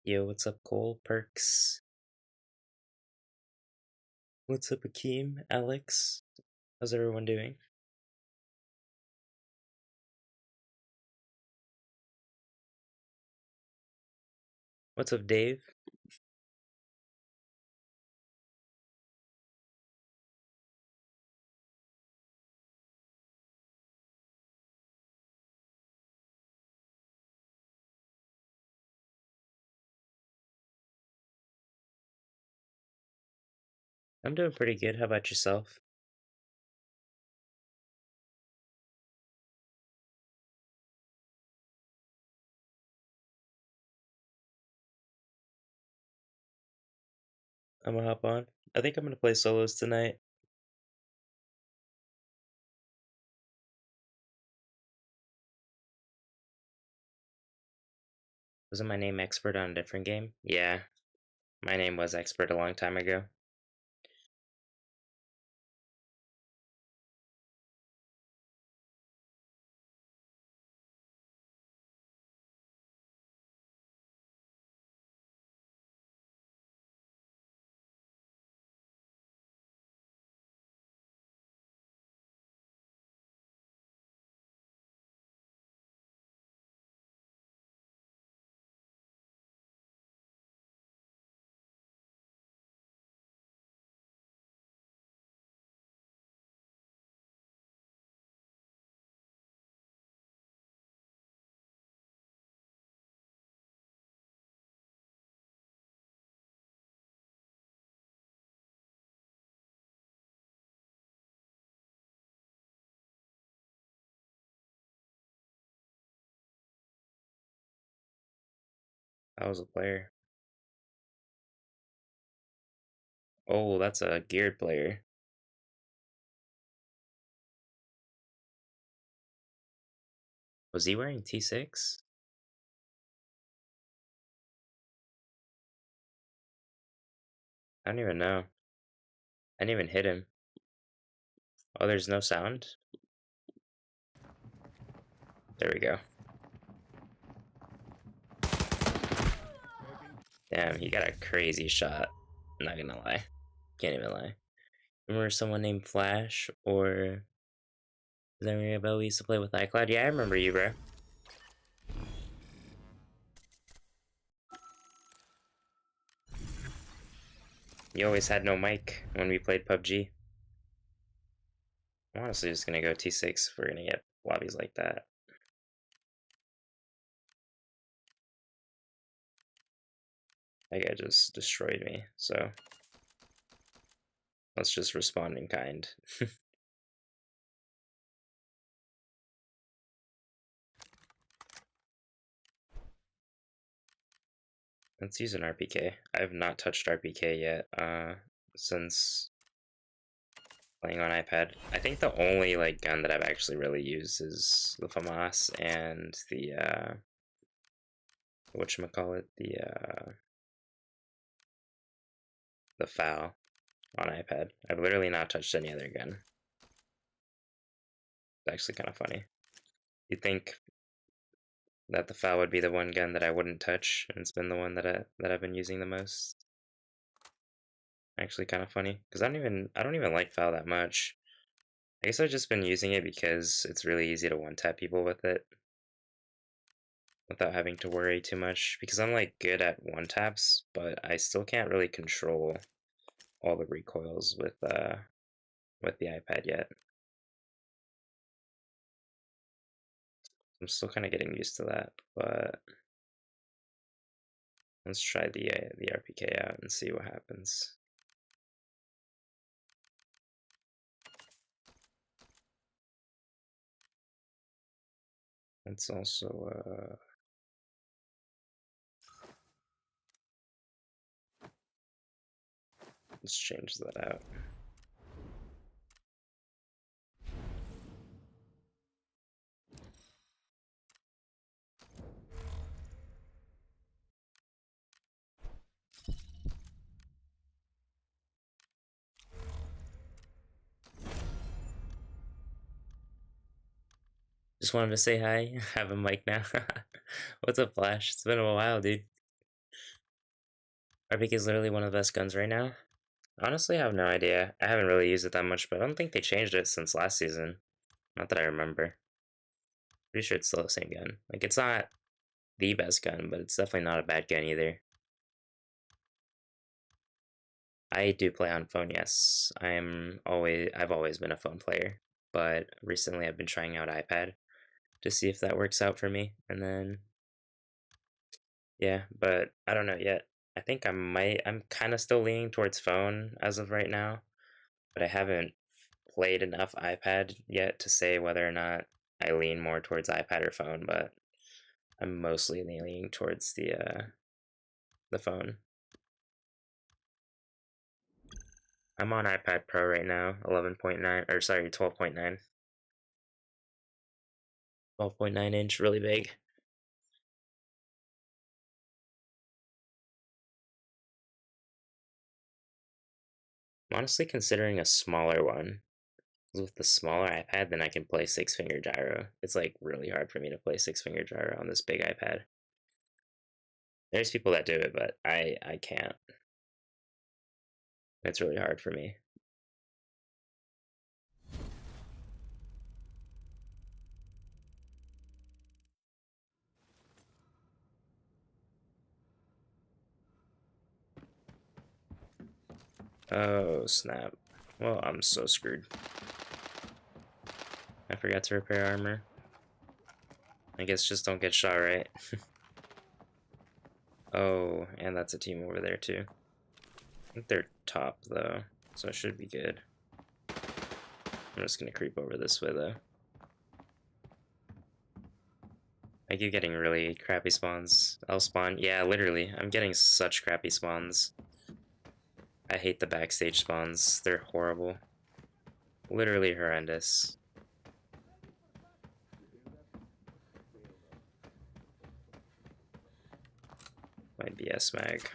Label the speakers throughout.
Speaker 1: Yo, what's up, Cole? Perks? What's up, Akeem? Alex? How's everyone doing? What's up, Dave? I'm doing pretty good. How about yourself? I'm gonna hop on. I think I'm gonna play solos tonight. Wasn't my name Expert on a different game? Yeah, my name was Expert a long time ago. I was a player. Oh, that's a geared player. Was he wearing T6? I don't even know. I didn't even hit him. Oh, there's no sound? There we go. Damn, he got a crazy shot. I'm not gonna lie. Can't even lie. Remember someone named Flash, or does that ring a bell? We used to play with iCloud. Yeah, I remember you, bro. You always had no mic when we played PUBG. I'm honestly just gonna go T6 if we're gonna get lobbies like that. That guy just destroyed me, so let's just respond in kind. Let's use an RPK. I have not touched RPK yet, since playing on iPad. I think the only gun that I've actually really used is the FAMAS and the whatchamacallit, the FAL on iPad. I've literally not touched any other gun. It's actually kind of funny. You'd think that the FAL would be the one gun that I wouldn't touch, and it's been the one that I've been using the most. Actually, kind of funny because I don't even like FAL that much. I guess I've just been using it because it's really easy to one tap people with it without having to worry too much. Because I'm good at one taps, but I still can't really control all the recoils with the iPad yet. I'm still kind of getting used to that, but let's try the RPK out and see what happens. Let's also let's change that out. Just wanted to say hi. Have a mic now. What's up, Flash? It's been a while, dude. RPK is literally one of the best guns right now. Honestly, I have no idea. I haven't really used it that much, but I don't think they changed it since last season. Not that I remember. Pretty sure it's still the same gun. Like, it's not the best gun, but it's definitely not a bad gun either. I do play on phone, yes. I've always been a phone player, but recently I've been trying out iPad to see if that works out for me. And then yeah, but I don't know yet. I think I'm kind of still leaning towards phone as of right now, but I haven't played enough iPad yet to say whether or not I lean more towards iPad or phone, but I'm mostly leaning towards the phone. I'm on iPad Pro right now, 11.9 or sorry, 12.9. 12.9 inch, really big. I'm honestly considering a smaller one. With the smaller iPad, then I can play six finger gyro. It's like really hard for me to play six finger gyro on this big iPad. There's people that do it, but I can't. It's really hard for me. Oh snap. Well, I'm so screwed. I forgot to repair armor. I guess just don't get shot, right? Oh, and that's a team over there too. I think they're top though, so it should be good. I'm just gonna creep over this way though. I keep getting really crappy spawns. I'll spawn, yeah, literally. I'm getting such crappy spawns. I hate the backstage spawns. They're horrible. Literally horrendous. My BS mag.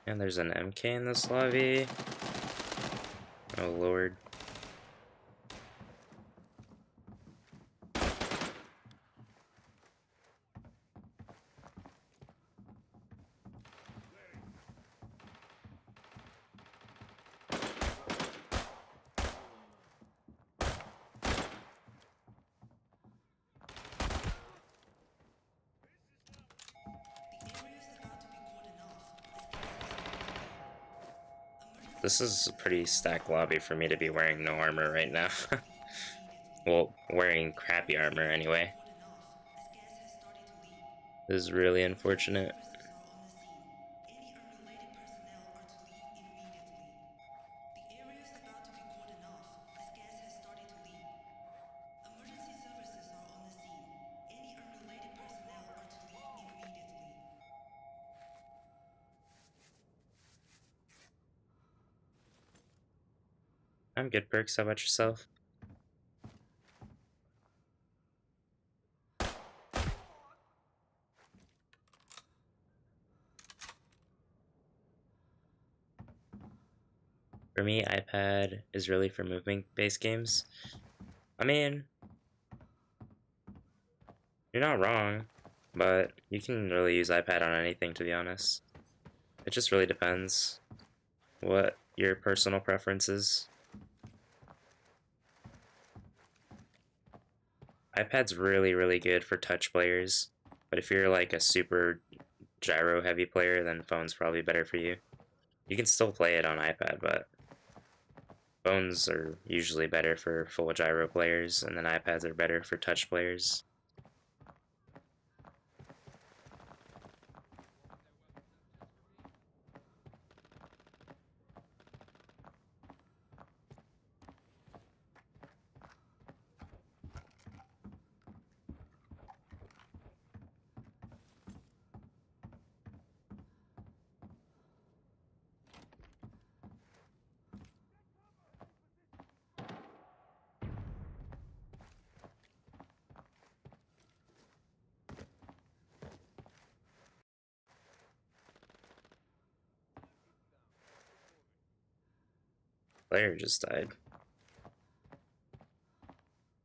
Speaker 1: And there's an MK in this lobby. Oh lord. This is a pretty stacked lobby for me to be wearing no armor right now. Well, wearing crappy armor anyway. This is really unfortunate. I'm good, Perks. How about yourself? For me, iPad is really for movement-based games. I mean, you're not wrong, but you can really use iPad on anything, to be honest. It just really depends what your personal preference is. iPad's really, really good for touch players, but if you're like a super gyro heavy player, then phone's probably better for you. You can still play it on iPad, but phones are usually better for full gyro players, and then iPads are better for touch players. Player just died.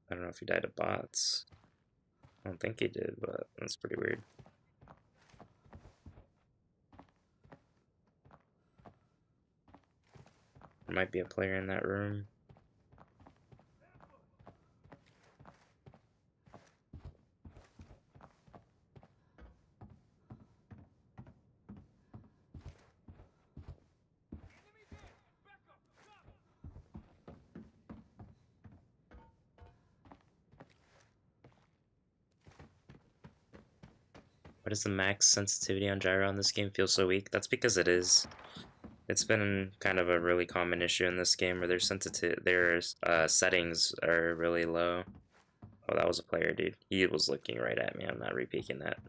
Speaker 1: I don't know if he died to bots. I don't think he did, but that's pretty weird. There might be a player in that room. Why does the max sensitivity on gyro on this game feel so weak? That's because it is. It's been kind of a really common issue in this game where their settings are really low. Oh, that was a player, dude. He was looking right at me. I'm not repeating that.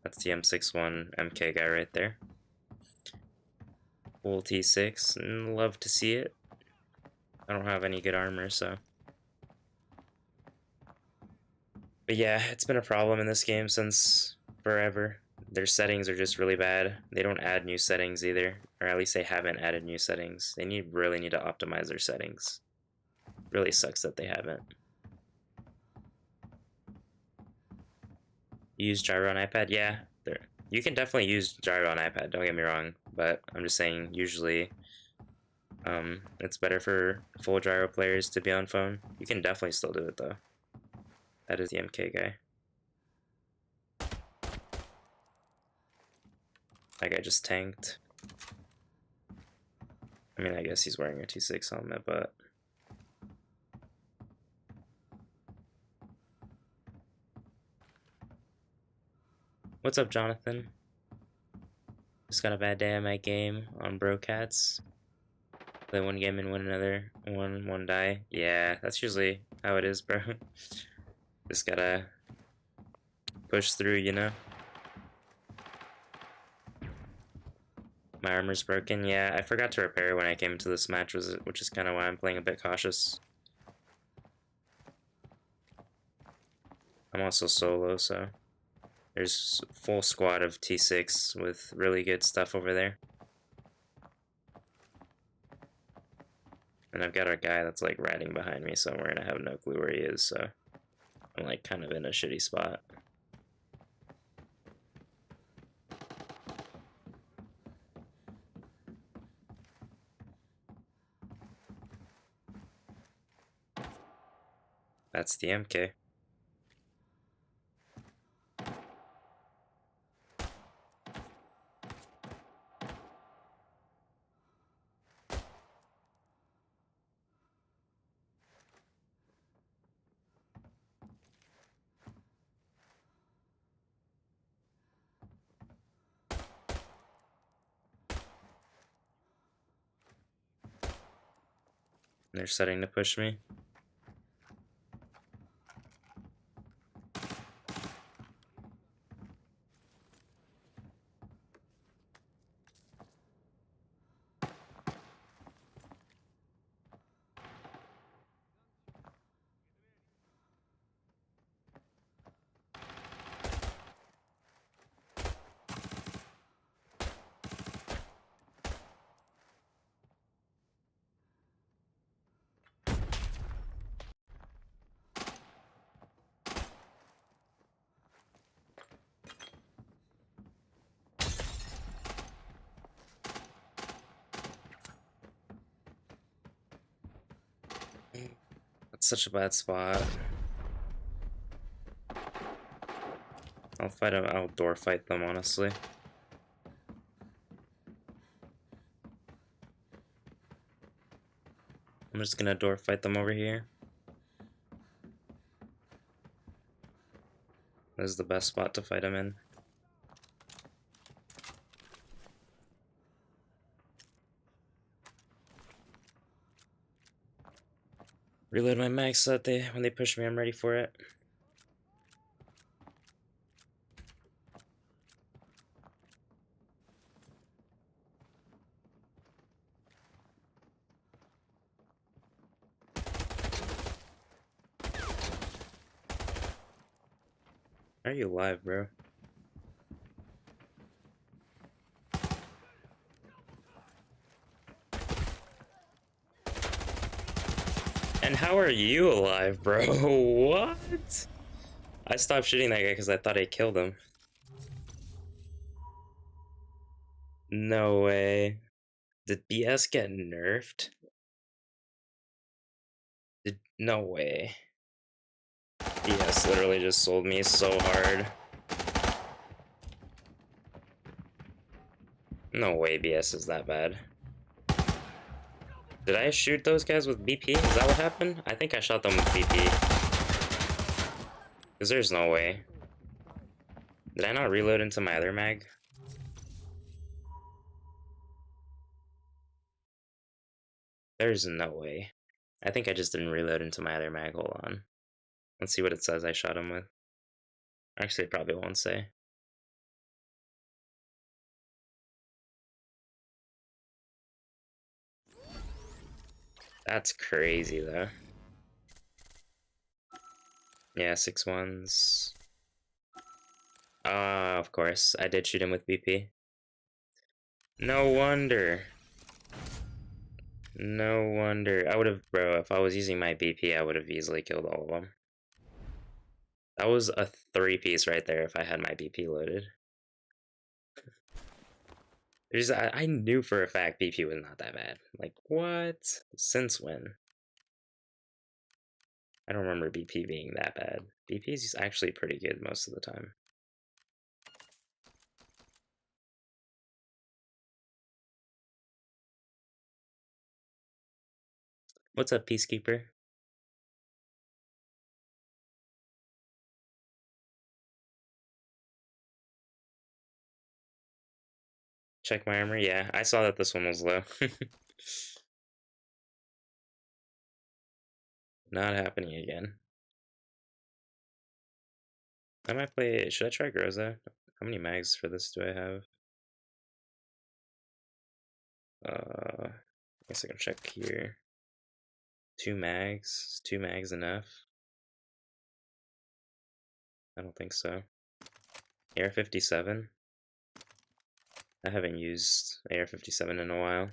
Speaker 1: That's the M61 MK guy right there. Full T6, and love to see it. I don't have any good armor, so. But yeah, it's been a problem in this game since forever. Their settings are just really bad. They don't add new settings either, or at least they haven't added new settings. They really need to optimize their settings. Really sucks that they haven't. Use gyro on iPad? Yeah, you can definitely use gyro on iPad, don't get me wrong, but I'm just saying usually it's better for full gyro players to be on phone. You can definitely still do it though. That is the MK guy. That guy just tanked. I mean, I guess he's wearing a T6 helmet, but what's up, Jonathan? Just got a bad day at my game on Brocats. Play one game and win another. One die. Yeah, that's usually how it is, bro. Just gotta push through, you know? My armor's broken. Yeah, I forgot to repair it when I came into this match, which is kind of why I'm playing a bit cautious. I'm also solo, so there's a full squad of T6 with really good stuff over there. And I've got a guy that's like riding behind me somewhere and I have no clue where he is, so I'm like kind of in a shitty spot. That's the MK. They're starting to push me. That's such a bad spot. I'll fight them. I'll door fight them, honestly. I'm just gonna door fight them over here. This is the best spot to fight them in. Reload my mag so that when they push me, I'm ready for it. Are you alive, bro? And how are you alive, bro? What? I stopped shooting that guy because I thought I killed him. No way. Did BS get nerfed? No way. BS literally just sold me so hard. No way BS is that bad. Did I shoot those guys with BP? Is that what happened? I think I shot them with BP. Because there's no way. Did I not reload into my other mag? There's no way. I think I just didn't reload into my other mag. Hold on. Let's see what it says I shot him with. Actually, it probably won't say. That's crazy, though. Yeah, 6-1s. Ah, of course. I did shoot him with BP. No wonder. No wonder. I would have, bro, if I was using my BP, I would have easily killed all of them. That was a 3-piece right there if I had my BP loaded. I knew for a fact BP was not that bad. Like, what? Since when? I don't remember BP being that bad. BP is actually pretty good most of the time. What's up, Peacekeeper? Check my armor? Yeah, I saw that this one was low. Not happening again. I might play... Should I try Groza? How many mags for this do I have? I guess I can check here. 2 mags? Is 2 mags enough? I don't think so. AR-57? I haven't used AR-57 in a while.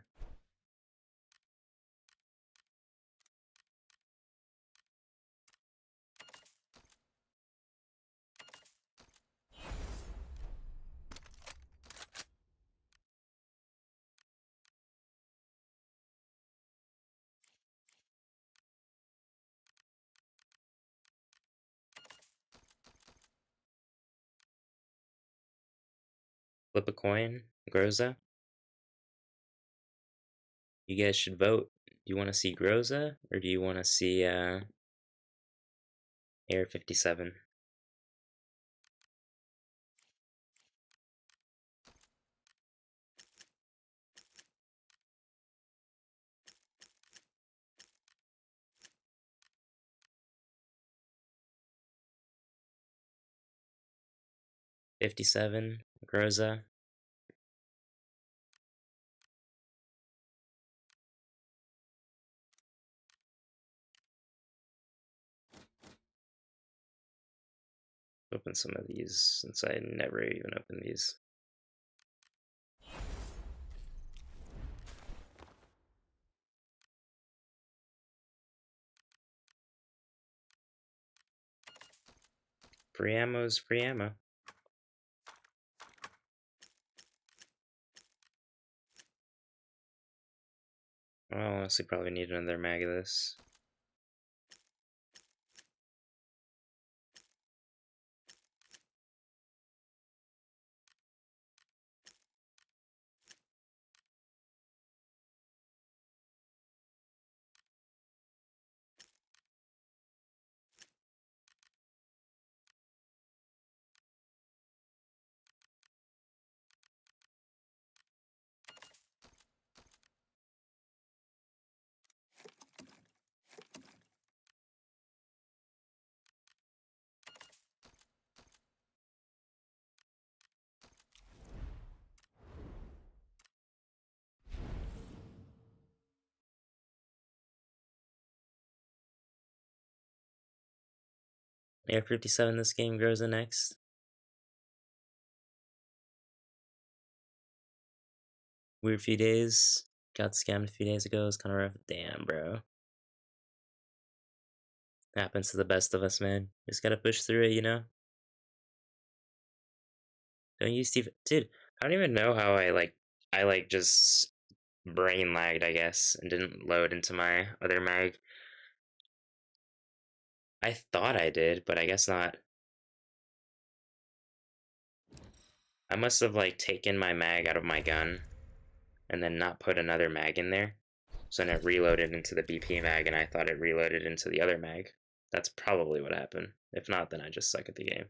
Speaker 1: Flip a coin? Groza? You guys should vote. Do you want to see Groza or do you want to see AR-57? 57? Groza? Open some of these since I never even opened these. Free ammo's free ammo. I'll honestly probably need another mag of this. AR-57 this game grows the next. Weird few days. Got scammed a few days ago. It's kind of rough. Damn, bro. Happens to the best of us, man. Just gotta push through it, you know? Don't you, Steve? Dude, I don't even know how I just brain lagged, I guess, and didn't load into my other mag. I thought I did, but I guess not. I must have like taken my mag out of my gun and then not put another mag in there. So then it reloaded into the BP mag and I thought it reloaded into the other mag. That's probably what happened. If not, then I just suck at the game.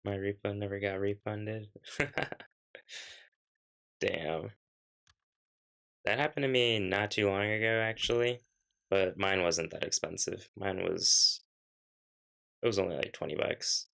Speaker 1: My refund never got refunded. Damn. That happened to me not too long ago, actually. But mine wasn't that expensive. It was only like 20 bucks.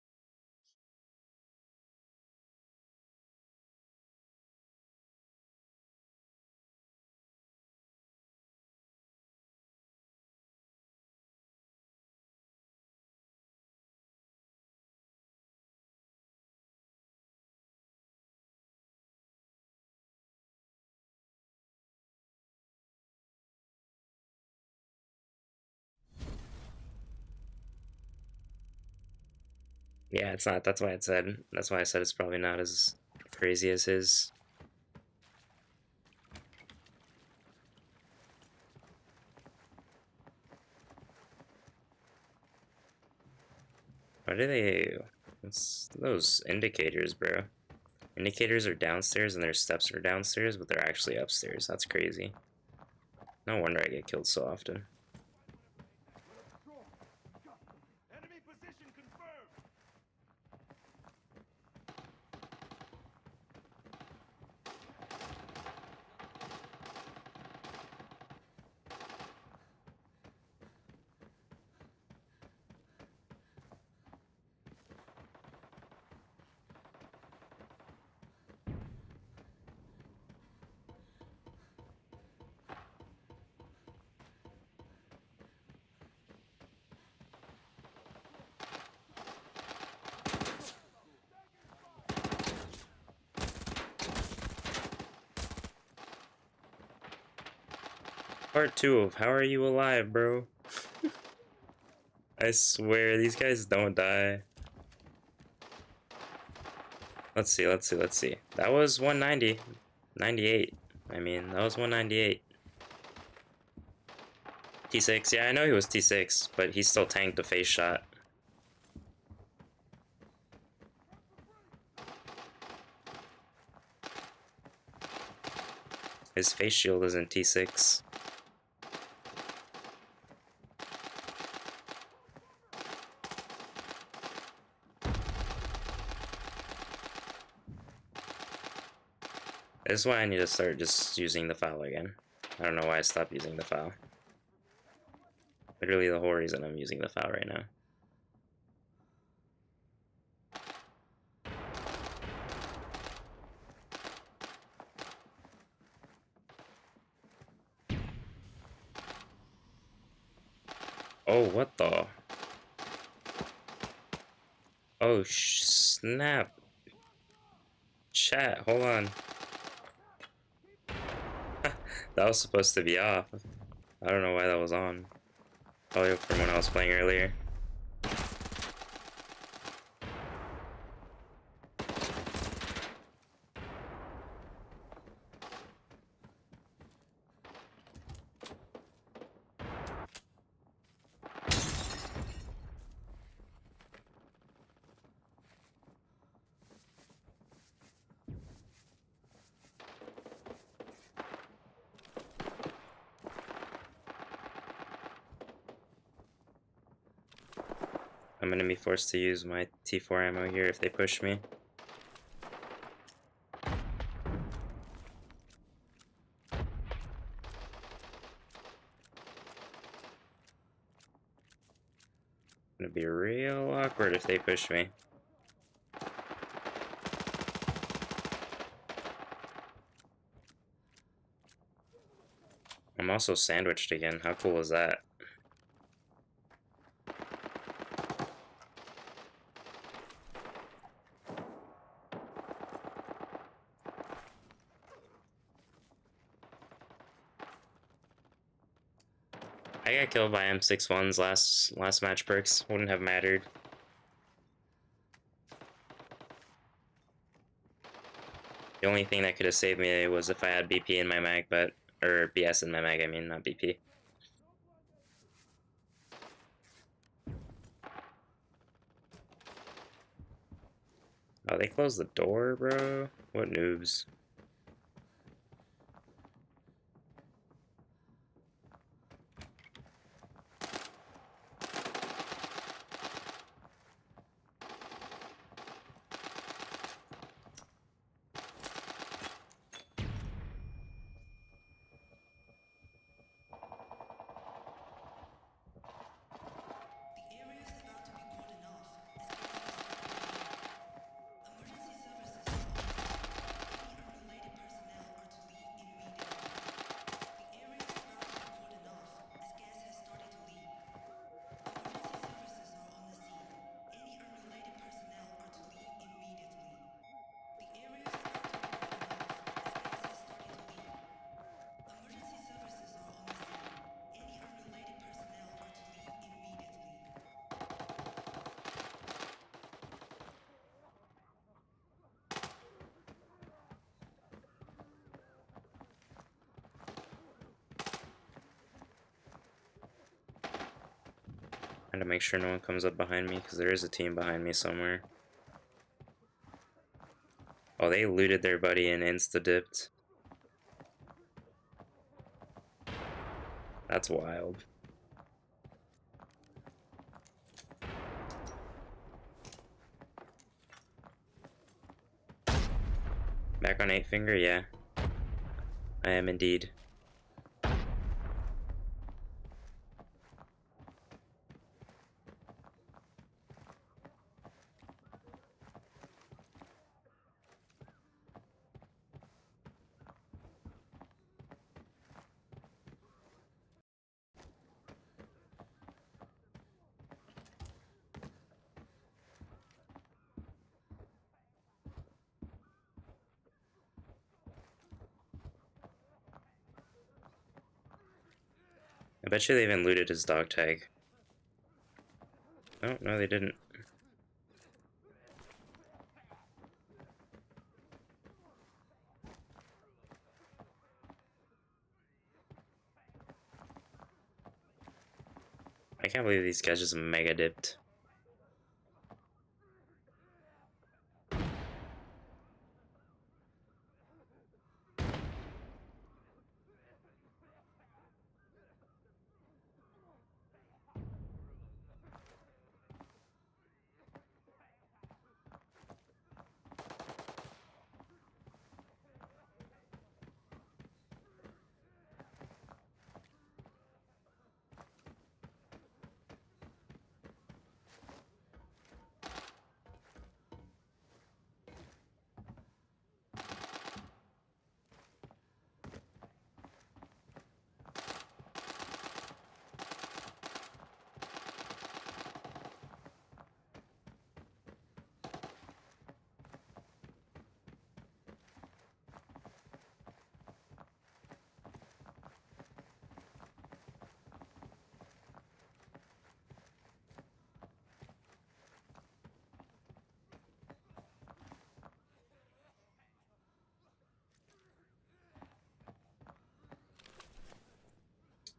Speaker 1: Yeah, it's not. That's why I said it's probably not as crazy as his. What are they? What's those indicators, bro? Indicators are downstairs and their steps are downstairs, but they're actually upstairs. That's crazy. No wonder I get killed so often. Part 2 of How Are You Alive, bro? I swear, these guys don't die. Let's see, let's see, let's see. That was 190. 98. I mean, that was 198. T6, yeah, I know he was T6, but he still tanked a face shot. His face shield isn't T6. This is why I need to start just using the file again. I don't know why I stopped using the file. Literally the whole reason I'm using the file right now. Oh, what the? Oh, snap. Chat, hold on. That was supposed to be off. I don't know why that was on. Probably from when I was playing earlier. I'm gonna be forced to use my T4 ammo here if they push me. It's gonna be real awkward if they push me. I'm also sandwiched again. How cool is that? I got killed by M61's last match perks. Wouldn't have mattered. The only thing that could have saved me was if I had BP in my mag, or BS in my mag, I mean, not BP. Oh, they closed the door, bro? What noobs? Trying to make sure no one comes up behind me, because there is a team behind me somewhere. Oh, they looted their buddy and insta-dipped. That's wild. Back on 8 finger, yeah. I am indeed. I bet you they even looted his dog tag. Oh, no, they didn't. I can't believe these guys just mega dipped.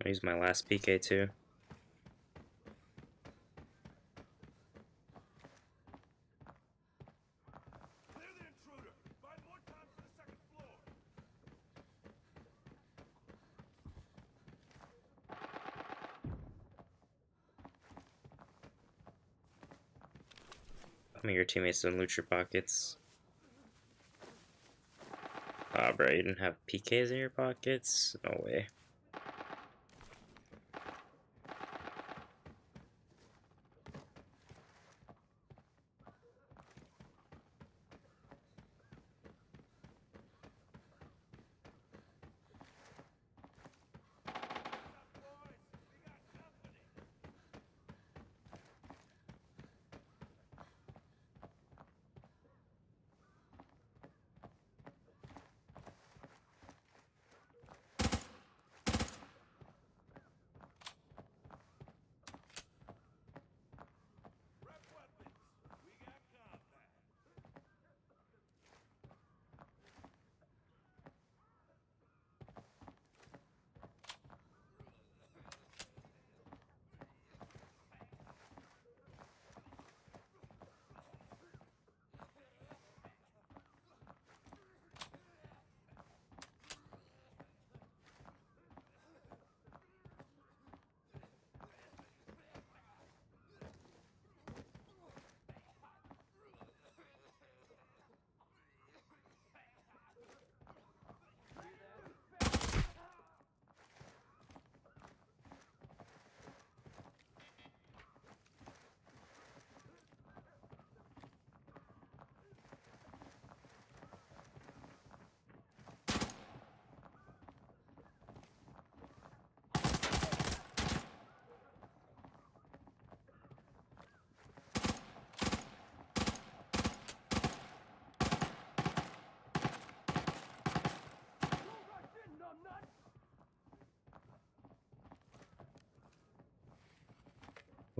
Speaker 1: I use my last PK too. Some of your teammates didn't loot your pockets. Ah, bro, you didn't have PKs in your pockets? No way.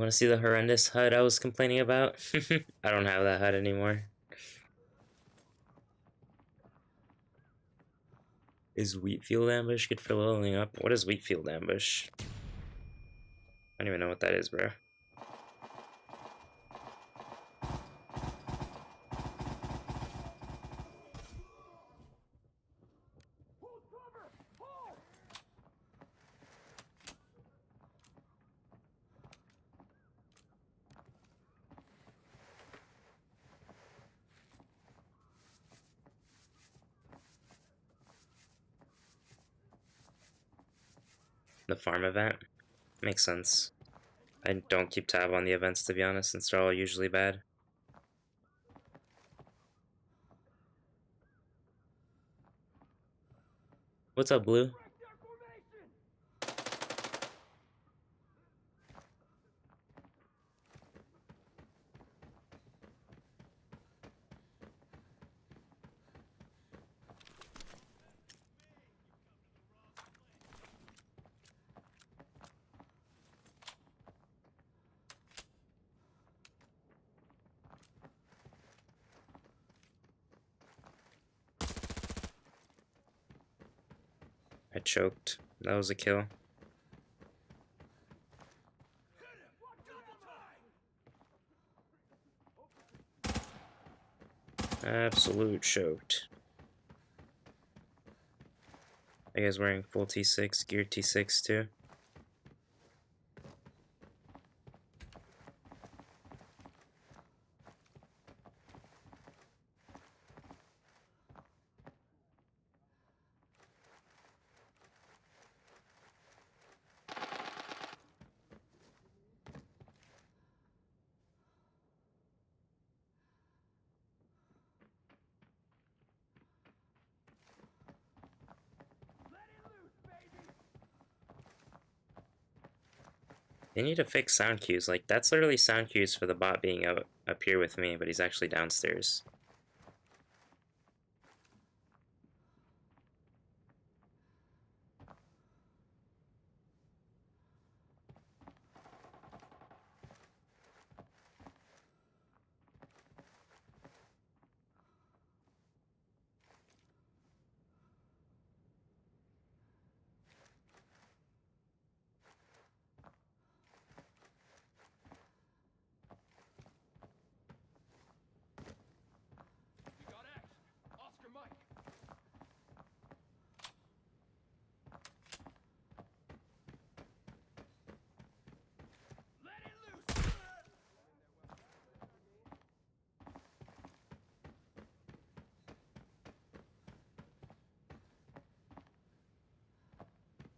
Speaker 1: Want to see the horrendous HUD I was complaining about? I don't have that HUD anymore. Is Wheatfield Ambush good for leveling up? What is Wheatfield Ambush? I don't even know what that is, bro. The farm event? Makes sense. I don't keep tab on the events, to be honest, since they're all usually bad. What's up, Blue? I choked. That was a kill. Absolute choked. Are you guys wearing full T6, gear T6 too? They need to fix sound cues. Like, that's literally sound cues for the bot being up here with me, but he's actually downstairs.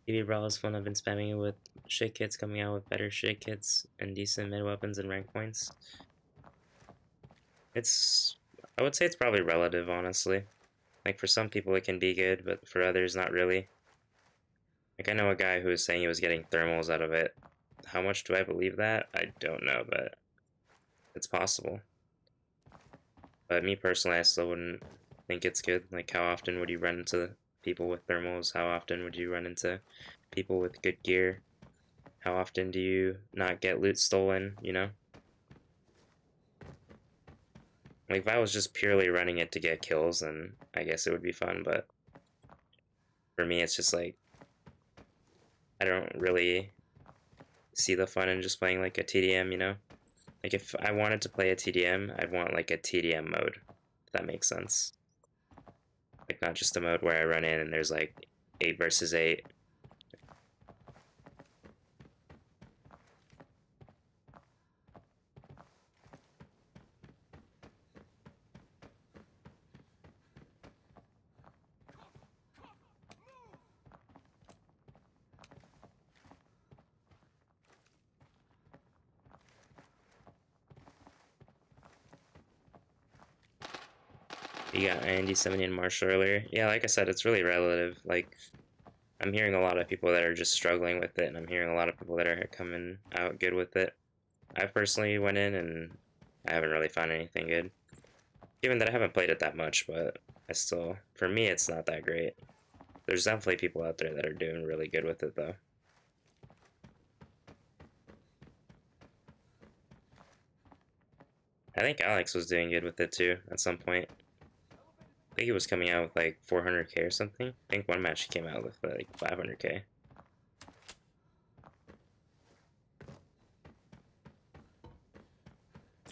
Speaker 1: EV Brawl's fun. I've been spamming it with shit kits, coming out with better shit kits and decent mid weapons and rank points. I would say it's probably relative, honestly. Like, for some people it can be good, but for others, not really. Like, I know a guy who was saying he was getting thermals out of it. How much do I believe that? I don't know, but it's possible. But me personally, I still wouldn't think it's good. Like, how often would you run into people with thermals? How often would you run into people with good gear? How often do you not get loot stolen, you know? Like, if I was just purely running it to get kills, then I guess it would be fun, but for me, it's just like, I don't really see the fun in just playing like a TDM, you know? Like, if I wanted to play a TDM, I'd want like a TDM mode, if that makes sense. Like, not just a mode where I run in and there's like 8 versus 8. You got Andy 70 and Marshall earlier. Yeah, like I said, it's really relative. Like, I'm hearing a lot of people that are just struggling with it, and I'm hearing a lot of people that are coming out good with it. I personally went in and I haven't really found anything good. Given that I haven't played it that much, but for me, it's not that great. There's definitely people out there that are doing really good with it, though. I think Alex was doing good with it too at some point. I think he was coming out with like 400k or something. I think one match he came out with like 500k.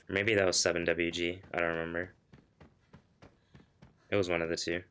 Speaker 1: Or maybe that was 7WG. I don't remember. It was one of the two.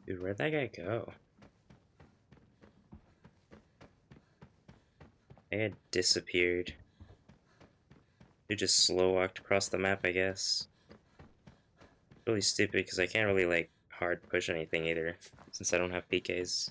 Speaker 1: Dude, where'd that guy go? They had disappeared. Dude just slow walked across the map, I guess. Really stupid because I can't really like hard push anything either since I don't have PKs.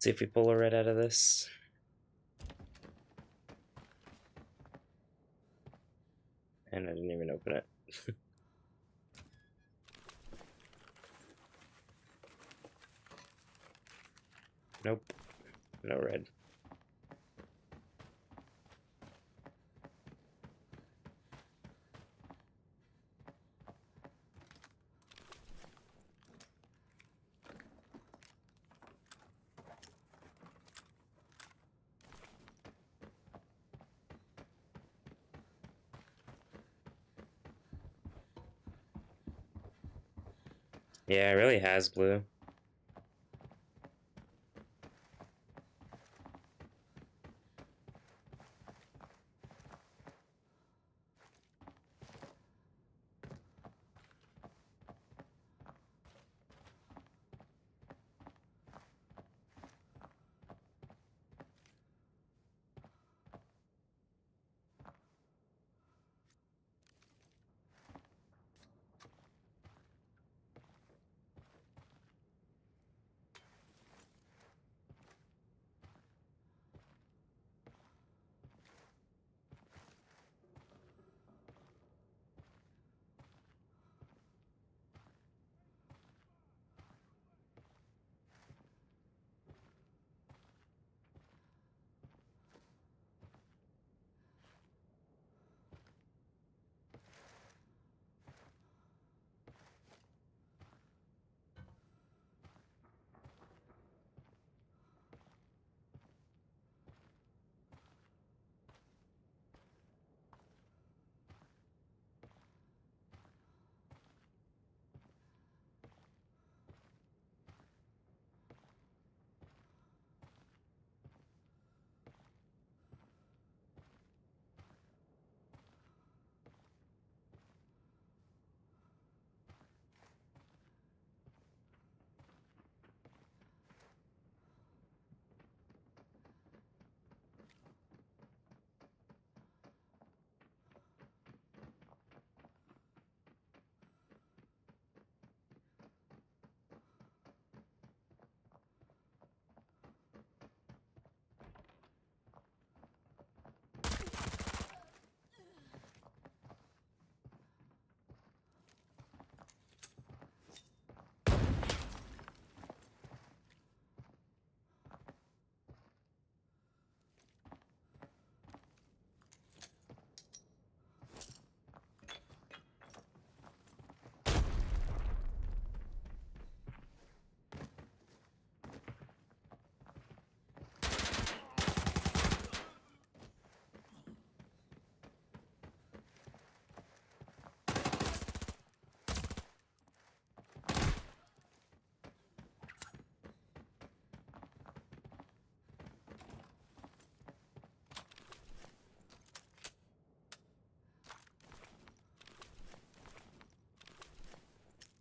Speaker 1: See if we pull a red out of this. And I didn't even open it. Nope. No red. Yeah, it really has blue.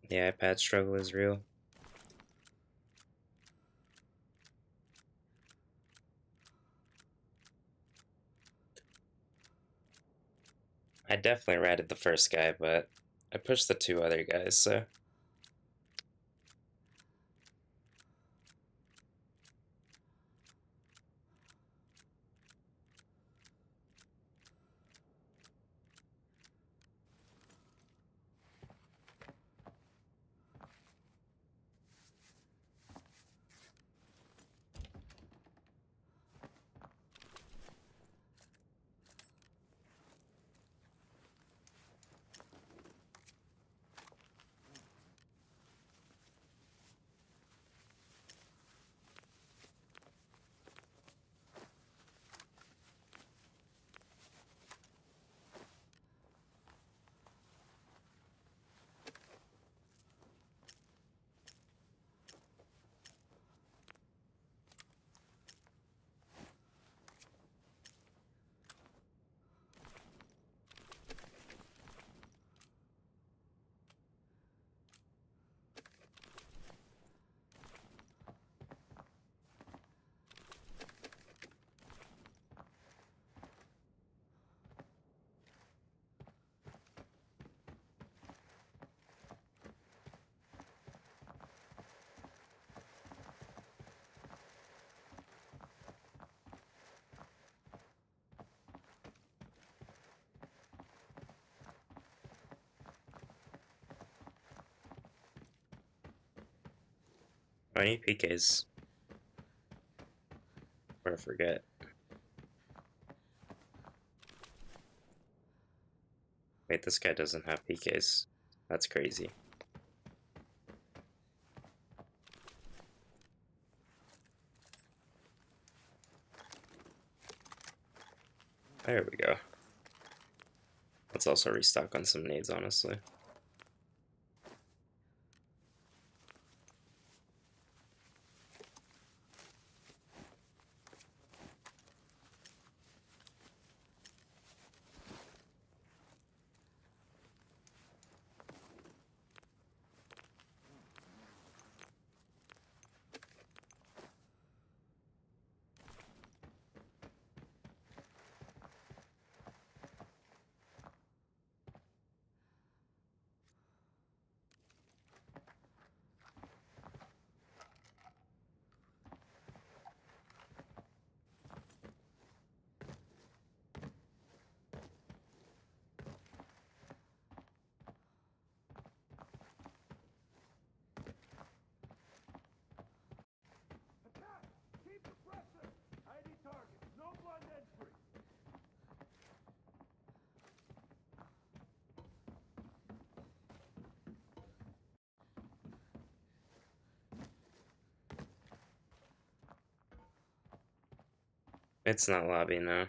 Speaker 1: The iPad struggle is real. I definitely ratted the first guy, but I pushed the two other guys, so. Oh, I need PKs. Or I forget. Wait, this guy doesn't have PKs. That's crazy. There we go. Let's also restock on some nades, honestly. It's not lobby now.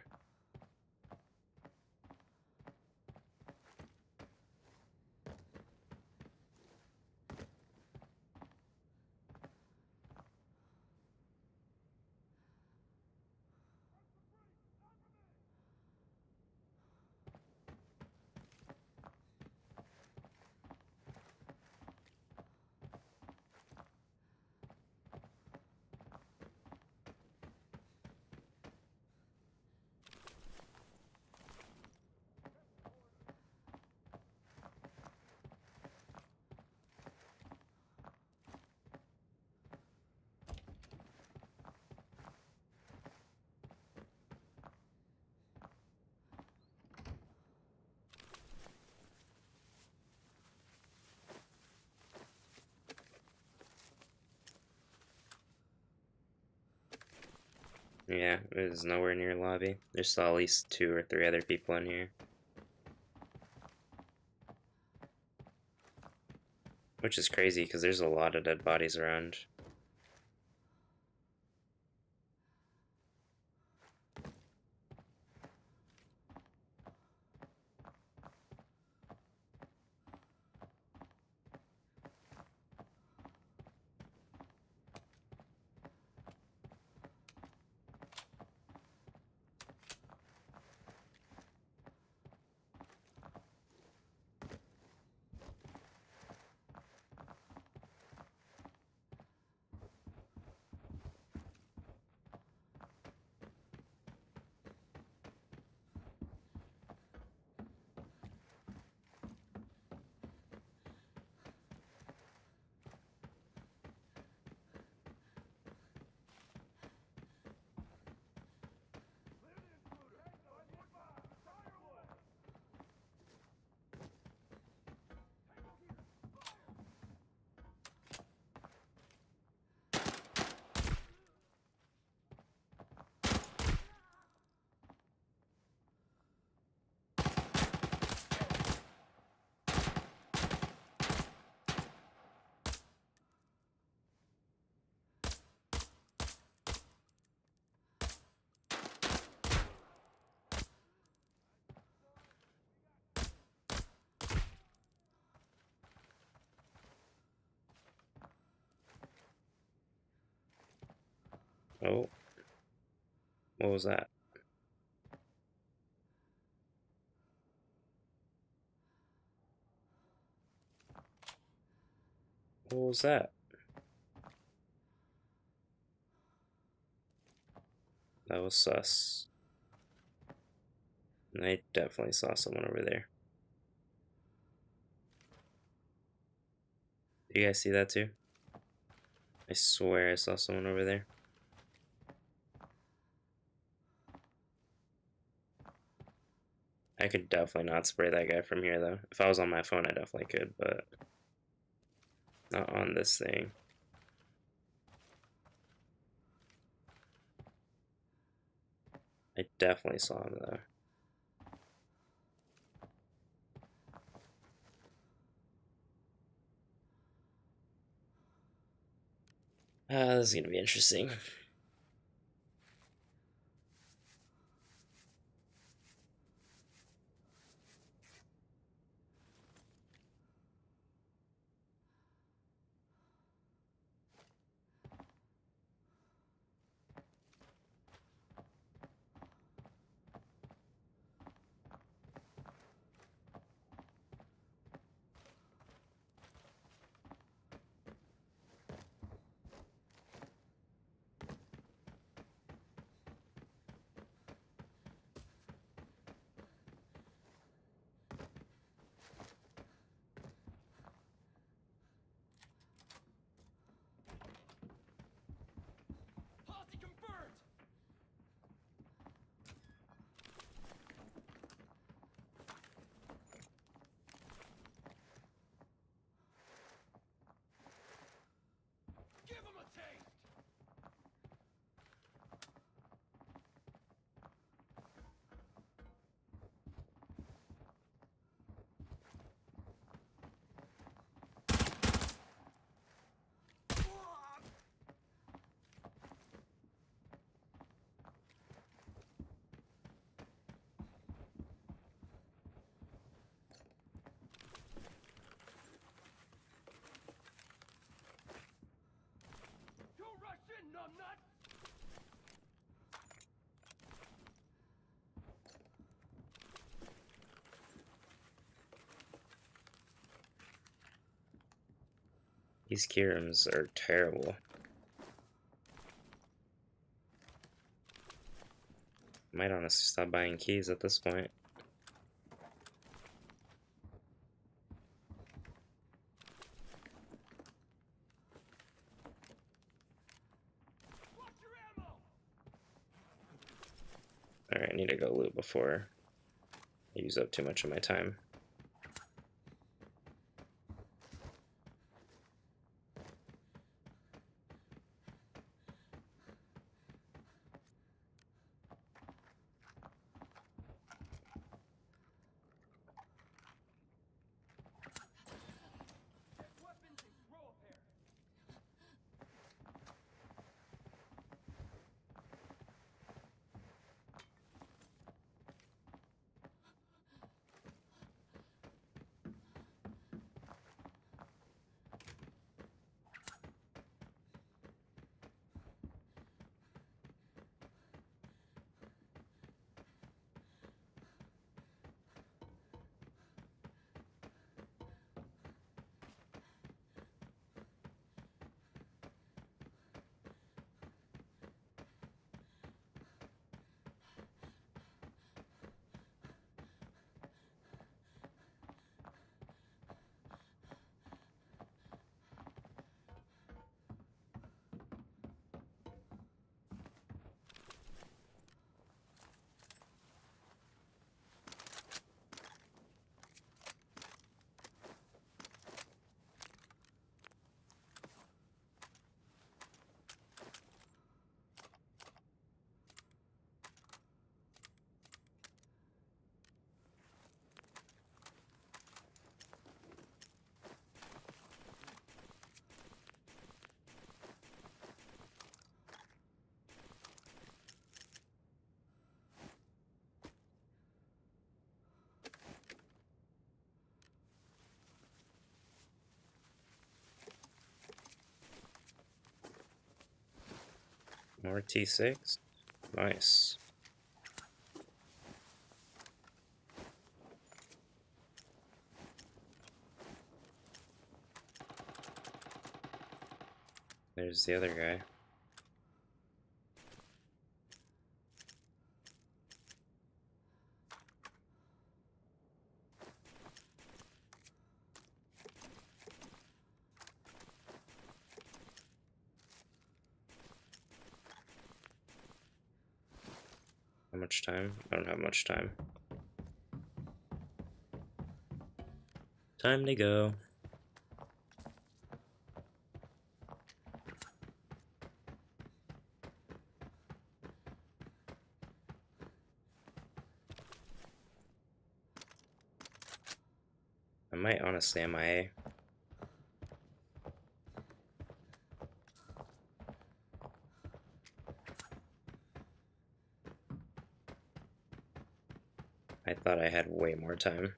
Speaker 1: Yeah, it is nowhere near lobby. There's still at least 2 or 3 other people in here. Which is crazy, because there's a lot of dead bodies around. Oh, what was that? What was that? That was sus. And I definitely saw someone over there. Do you guys see that too? I swear I saw someone over there. I could definitely not spray that guy from here though. If I was on my phone, I definitely could, but not on this thing. I definitely saw him though. This is gonna be interesting. These Kirams are terrible. Might honestly stop buying keys at this point. Alright, I need to go loot before I use up too much of my time. More T6. Nice. There's the other guy. How much time? I don't have much time. Time to go. I might honestly MIA. I thought I had way more time.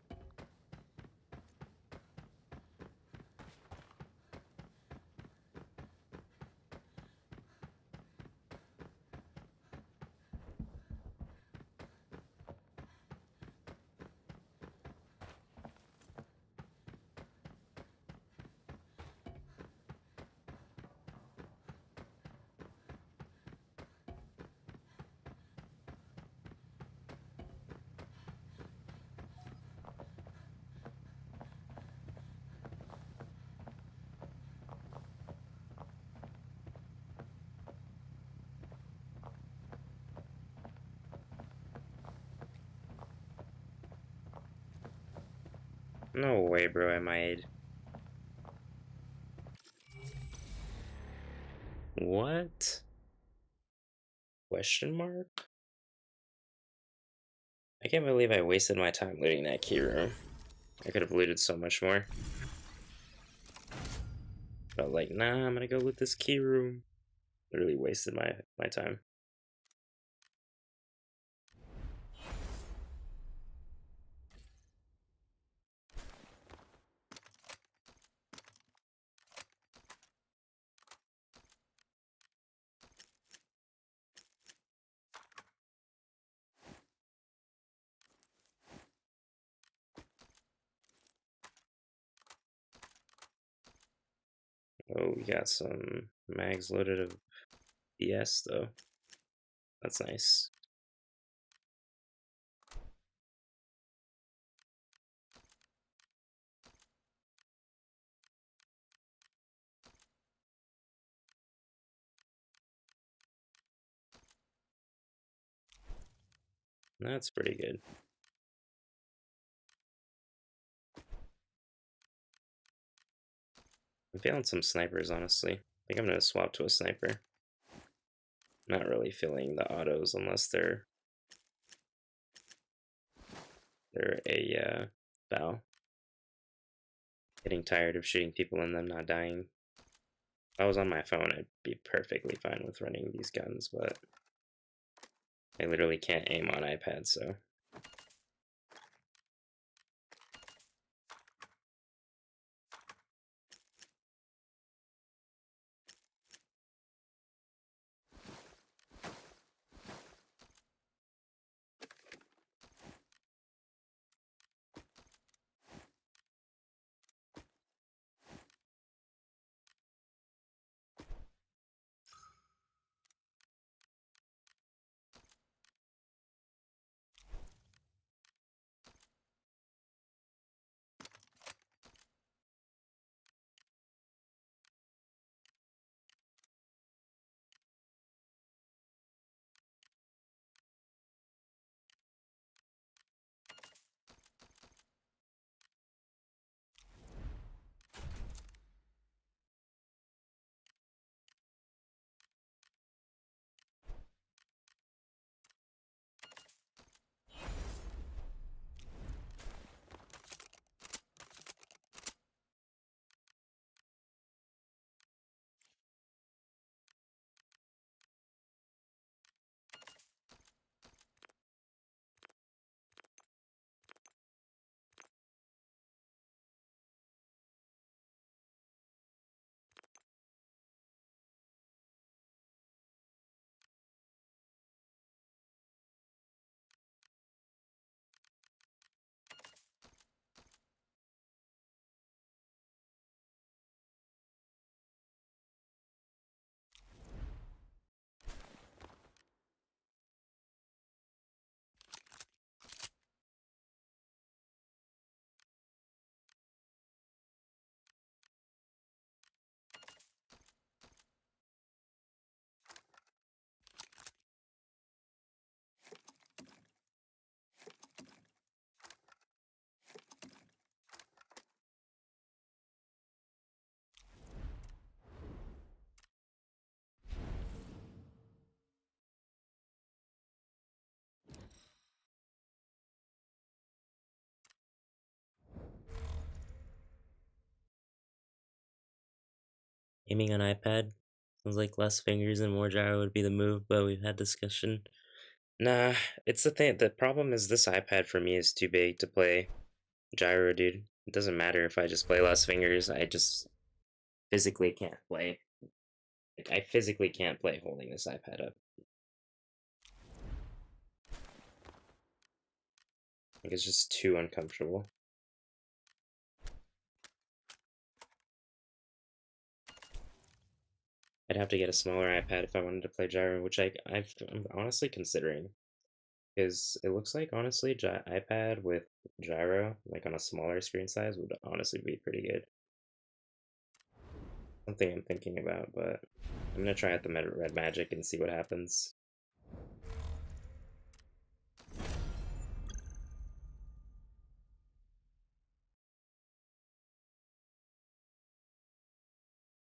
Speaker 1: No way, bro, I MIA'd. What? Question mark? I can't believe I wasted my time looting that key room. I could have looted so much more. But like, nah, I'm gonna go loot this key room. Literally wasted my time. Oh, we got some mags loaded of BS though. That's nice. That's pretty good. I'm feeling some snipers, honestly. I think I'm gonna swap to a sniper. Not really feeling the autos unless they're a foul. Getting tired of shooting people and them not dying. If I was on my phone, I'd be perfectly fine with running these guns, but I literally can't aim on iPad, so. Aiming on iPad sounds like less fingers and more gyro would be the move, but we've had discussion. Nah, it's the thing. The problem is this iPad for me is too big to play gyro, dude. It doesn't matter if I just play less fingers. I just physically can't play. Like, I physically can't play holding this iPad up. Like, it's just too uncomfortable. I'd have to get a smaller iPad if I wanted to play gyro, which I'm honestly considering. Because it looks like, honestly, iPad with gyro, like on a smaller screen size, would honestly be pretty good. Something I'm thinking about, but I'm gonna try out the red magic and see what happens.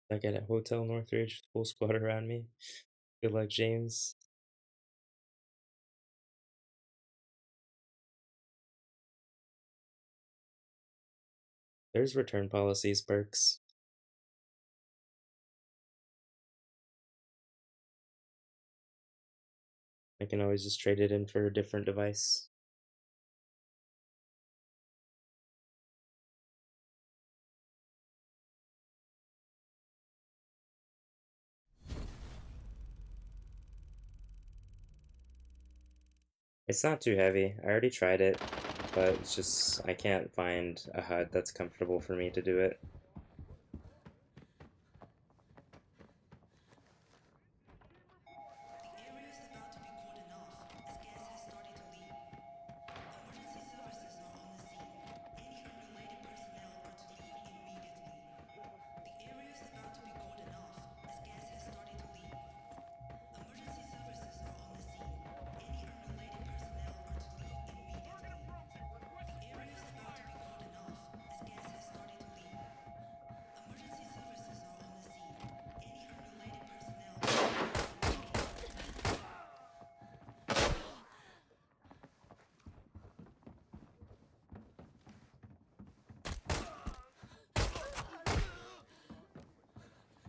Speaker 1: Back at a Hotel Northridge, full squad around me. Good luck, James. There's return policies perks. I can always just trade it in for a different device. It's not too heavy. I already tried it, but it's just I can't find a HUD that's comfortable for me to do it.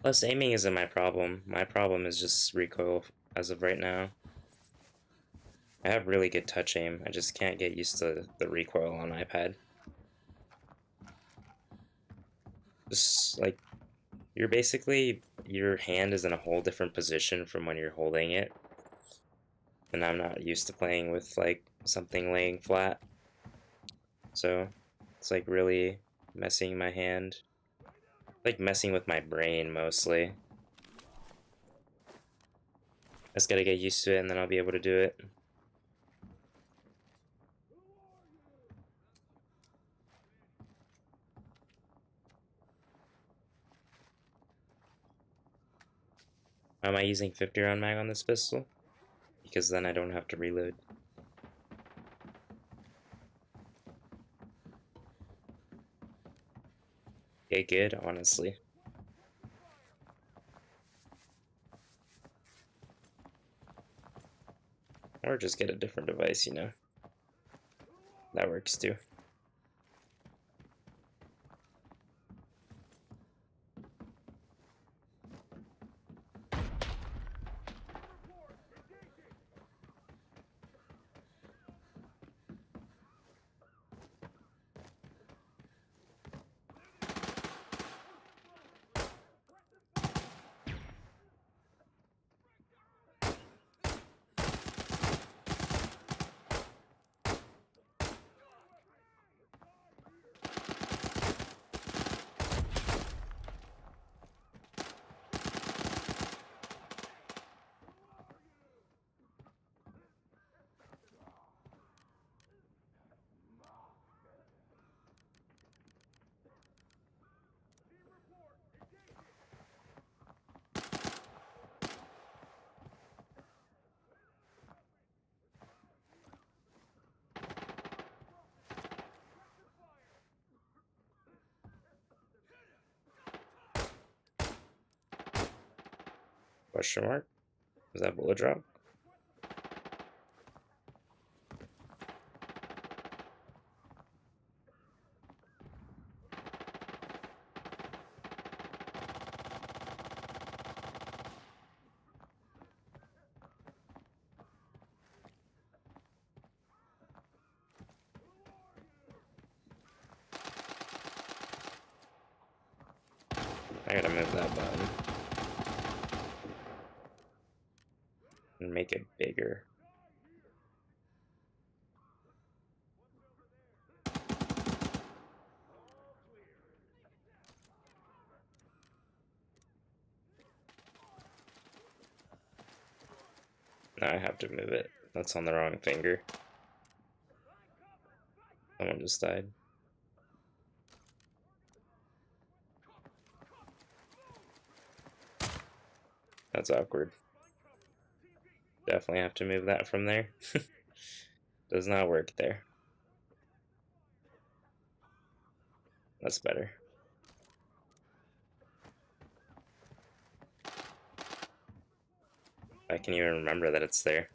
Speaker 1: Plus, aiming isn't my problem. My problem is just recoil as of right now. I have really good touch aim. I just can't get used to the recoil on iPad. Just like your hand is in a whole different position from when you're holding it. And I'm not used to playing with like something laying flat. So it's like really messing my hand. Like messing with my brain mostly. I just gotta get used to it and then I'll be able to do it. Am I using 50 round mag on this pistol? Because then I don't have to reload. Okay, good, honestly. Or just get a different device, you know. That works too. Question mark? Is that bullet drop? that button and make it bigger. Now I have to move it. That's on the wrong finger. Someone just died. That's awkward. Definitely have to move that from there. Does not work there. That's better. I can even remember that it's there.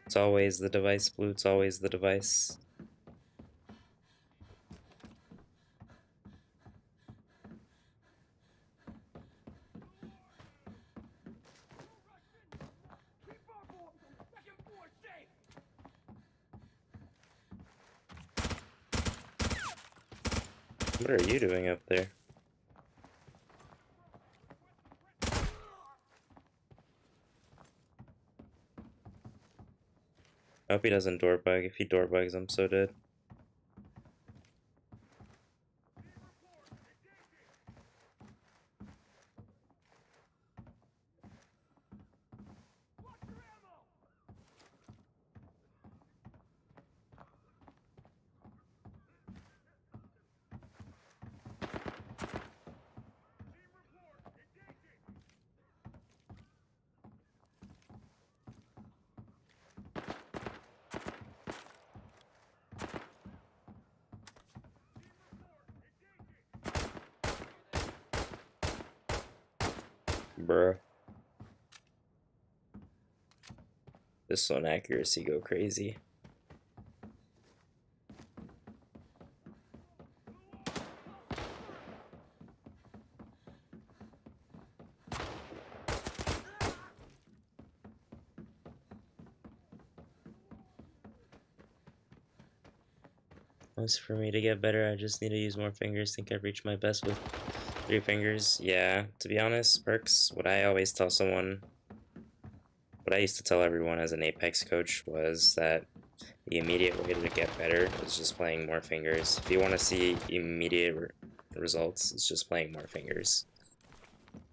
Speaker 1: It's always the device, Blue. It's always the device. What are you doing up there? I hope he doesn't door bug. If he door bugs, I'm so dead. Bruh. This one accuracy go crazy. As for me to get better, I just need to use more fingers. Think I've reached my best with 3 fingers. Yeah, to be honest, Perks, what I always tell someone, what I used to tell everyone as an Apex coach was that the immediate way to get better is just playing more fingers. If you want to see immediate results, it's just playing more fingers.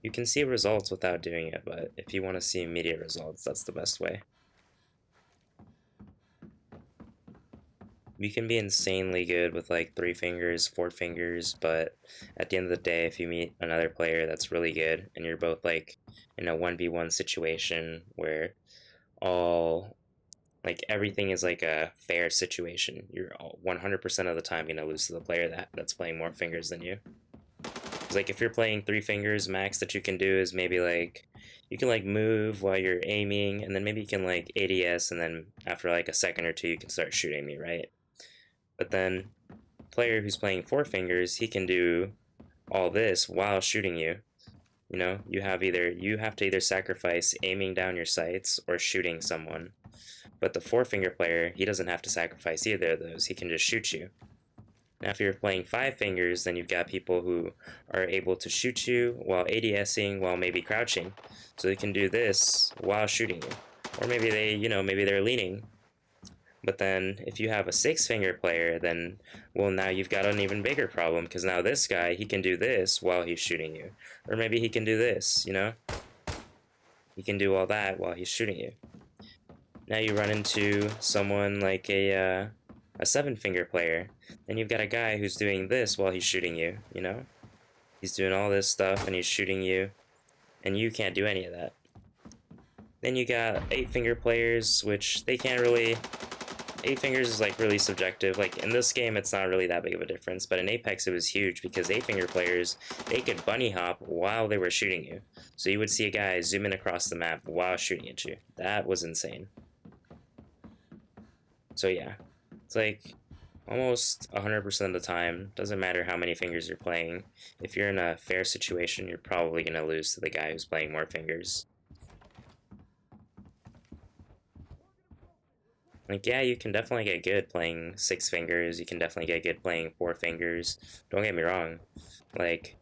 Speaker 1: You can see results without doing it, but if you want to see immediate results, that's the best way. You can be insanely good with like 3 fingers, 4 fingers, but at the end of the day, if you meet another player that's really good and you're both like in a 1v1 situation where all like everything is like a fair situation, you're 100% of the time gonna lose to the player that's playing more fingers than you. It's like if you're playing 3 fingers, max that you can do is maybe like you can like move while you're aiming, and then maybe you can like ADS, and then after like a second or two you can start shooting me, right? But then player who's playing 4 fingers, he can do all this while shooting you. You know, you have to either sacrifice aiming down your sights or shooting someone. But the 4 finger player, he doesn't have to sacrifice either of those. He can just shoot you. Now, if you're playing 5 fingers, then you've got people who are able to shoot you while ADSing, while maybe crouching. So they can do this while shooting you. Or maybe maybe they're leaning. But then if you have a 6 finger player, then, well, now you've got an even bigger problem, because now this guy, he can do this while he's shooting you. Or maybe he can do this, you know? He can do all that while he's shooting you. Now you run into someone like a 7 finger player, then you've got a guy who's doing this while he's shooting you, you know? He's doing all this stuff and he's shooting you, and you can't do any of that. Then you got 8 finger players, which they can't really 8 fingers is like really subjective. Like in this game, it's not really that big of a difference, but in Apex, it was huge because 8 finger players, they could bunny hop while they were shooting you. So you would see a guy zooming across the map while shooting at you. That was insane. So yeah, it's like almost 100% of the time, doesn't matter how many fingers you're playing. If you're in a fair situation, you're probably going to lose to the guy who's playing more fingers. Like, yeah, you can definitely get good playing 6 fingers. You can definitely get good playing 4 fingers. Don't get me wrong. Like,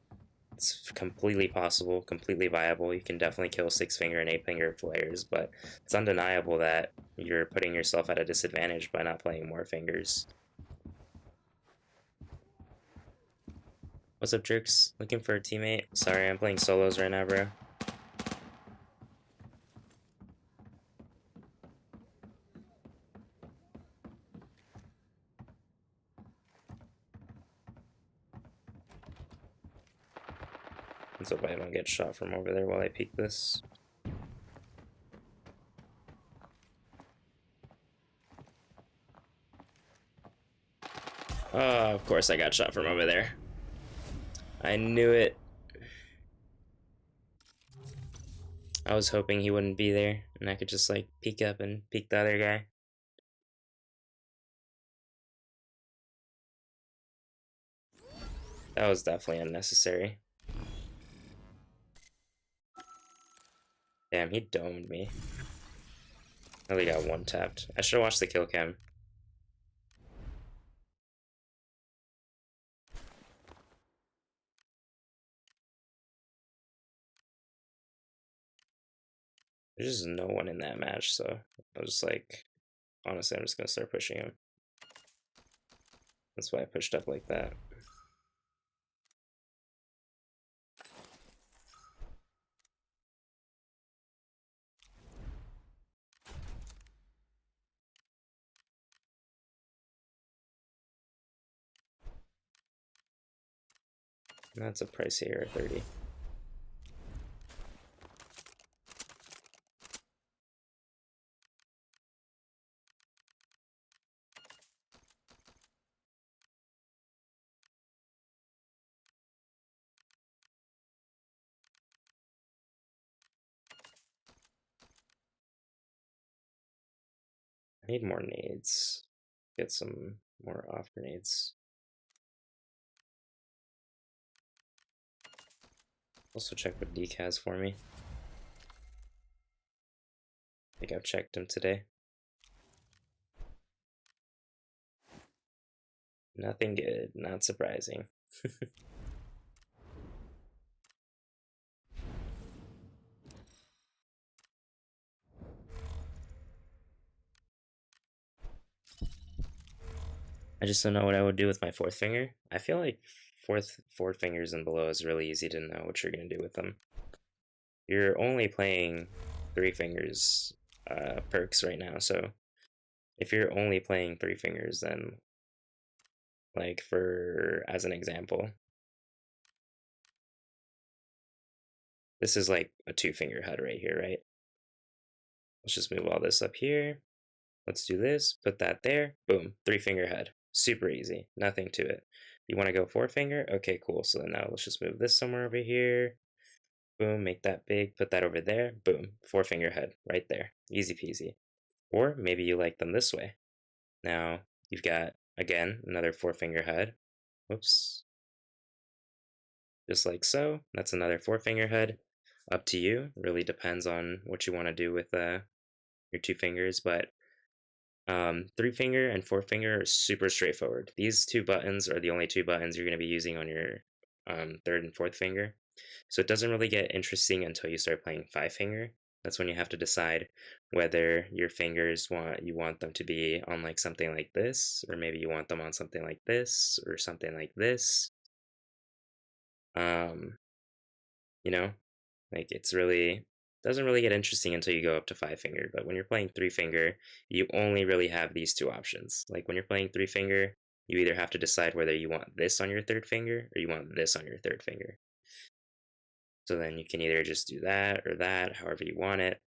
Speaker 1: it's completely possible, completely viable. You can definitely kill 6 finger and 8 finger players, but it's undeniable that you're putting yourself at a disadvantage by not playing more fingers. What's up, jerks? Looking for a teammate? Sorry, I'm playing solos right now, bro. Let's hope I don't get shot from over there while I peek this. Oh, of course I got shot from over there. I knew it. I was hoping he wouldn't be there, and I could just like peek up and peek the other guy. That was definitely unnecessary. Damn, he domed me. I only got one tapped. I should have watched the kill cam. There's just no one in that match, so I was just like, honestly, I'm just gonna start pushing him. That's why I pushed up like that. And that's a price here at 30. I need more nades. Get some more off grenades. Also check what Deke has for me. I think I've checked him today. Nothing good, not surprising. I just don't know what I would do with my fourth finger. I feel like four fingers and below is really easy to know what you're gonna do with them. You're only playing 3 fingers perks right now, so if you're only playing 3 fingers, then like for as an example, this is like a 2 finger HUD right here, right? Let's just move all this up here. Let's do this, put that there, boom, 3 finger HUD. Super easy, nothing to it. You want to go 4 finger? Okay, cool. So then now let's just move this somewhere over here. Boom, make that big, put that over there. Boom, 4 finger HUD right there. Easy peasy. Or maybe you like them this way. Now you've got, again, another 4 finger HUD. Whoops. Just like so. That's another 4 finger HUD. Up to you. Really depends on what you want to do with your 2 fingers, but 3 finger and 4 finger are super straightforward. These 2 buttons are the only 2 buttons you're going to be using on your third and fourth finger. So it doesn't really get interesting until you start playing 5 finger. That's when you have to decide whether your fingers you want them to be on like something like this, or maybe you want them on something like this, or something like this. Um, you know, like it's really doesn't really get interesting until you go up to 5 finger. But when you're playing 3 finger, you only really have these 2 options. Like when you're playing 3 finger, you either have to decide whether you want this on your third finger or you want this on your third finger. So then you can either just do that or that, however you want it.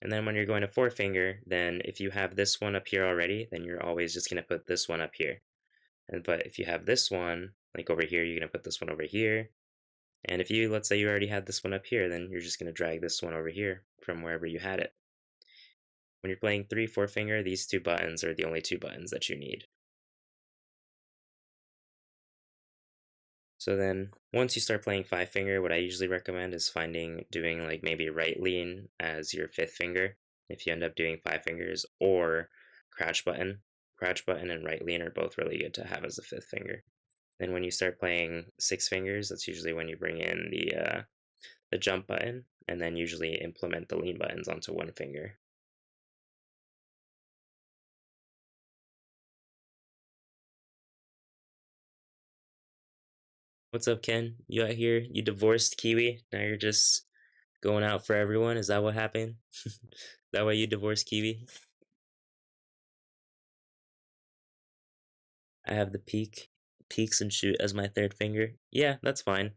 Speaker 1: And then when you're going to four finger, then if you have this one up here already, then you're always just gonna put this one up here. But if you have this one, like over here, you're gonna put this one over here. And if you, let's say you already had this one up here, then you're just gonna drag this one over here from wherever you had it. When you're playing 3/4 finger, these two buttons are the only two buttons that you need. So then once you start playing 5 finger, what I usually recommend is doing like maybe right lean as your 5th finger if you end up doing 5 fingers, or crouch button. Crouch button and right lean are both really good to have as a 5th finger. Then when you start playing 6 fingers, that's usually when you bring in the jump button, and then usually implement the lean buttons onto one finger. What's up, Ken? You out here? You divorced Kiwi? Now you're just going out for everyone? Is that what happened? That why you divorced Kiwi? I have the peaks and shoot as my 3rd finger. Yeah, that's fine.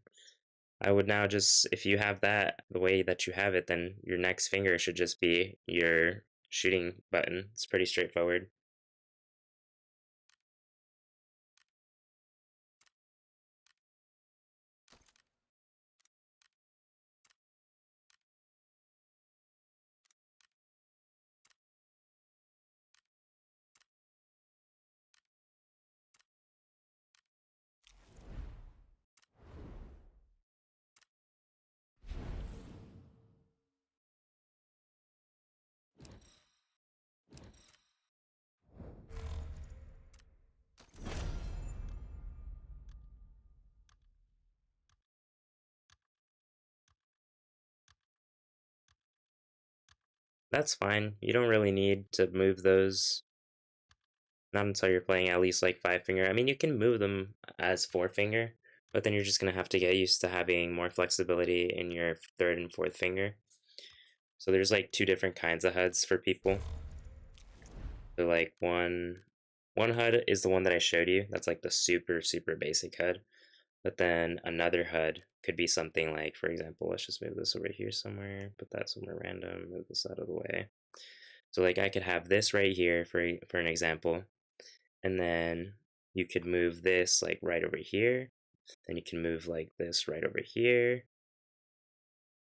Speaker 1: I would now just, if you have that the way that you have it, then your next finger should just be your shooting button. It's pretty straightforward. That's fine. You don't really need to move those, not until you're playing at least like 5 finger. I mean, you can move them as 4 finger, but then you're just gonna have to get used to having more flexibility in your 3rd and 4th finger. So there's like two different kinds of HUDs for people. So like one HUD is the one that I showed you. That's like the super basic HUD. But then another HUD could be something like, for example, let's just move this over here somewhere, put that somewhere random, move this out of the way. So like I could have this right here for an example, and then you could move this like right over here. Then you can move like this right over here,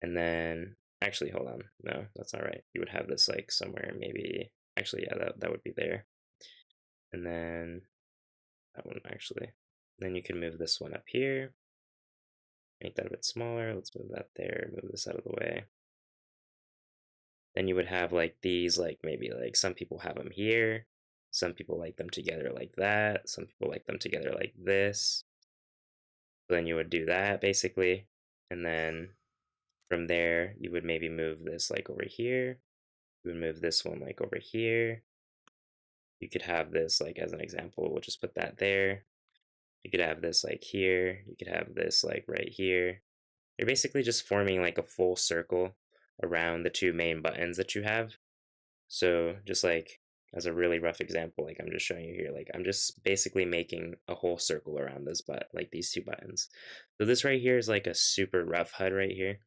Speaker 1: and then actually hold on, no, that's not right. You would have this like somewhere maybe. Actually, yeah, that would be there, and then that one actually. Then you can move this one up here, make that a bit smaller. Let's move that there, move this out of the way. Then you would have like these, like maybe like some people have them here, some people like them together like that, some people like them together like this. So then you would do that basically, and then from there you would maybe move this like over here. You would move this one like over here. You could have this like as an example, we'll just put that there. You could have this like here, you could have this like right here. You're basically just forming like a full circle around the two main buttons that you have. So just like as a really rough example, like I'm just showing you here, like I'm just basically making a whole circle around this like these two buttons. So this right here is like a super rough HUD right here.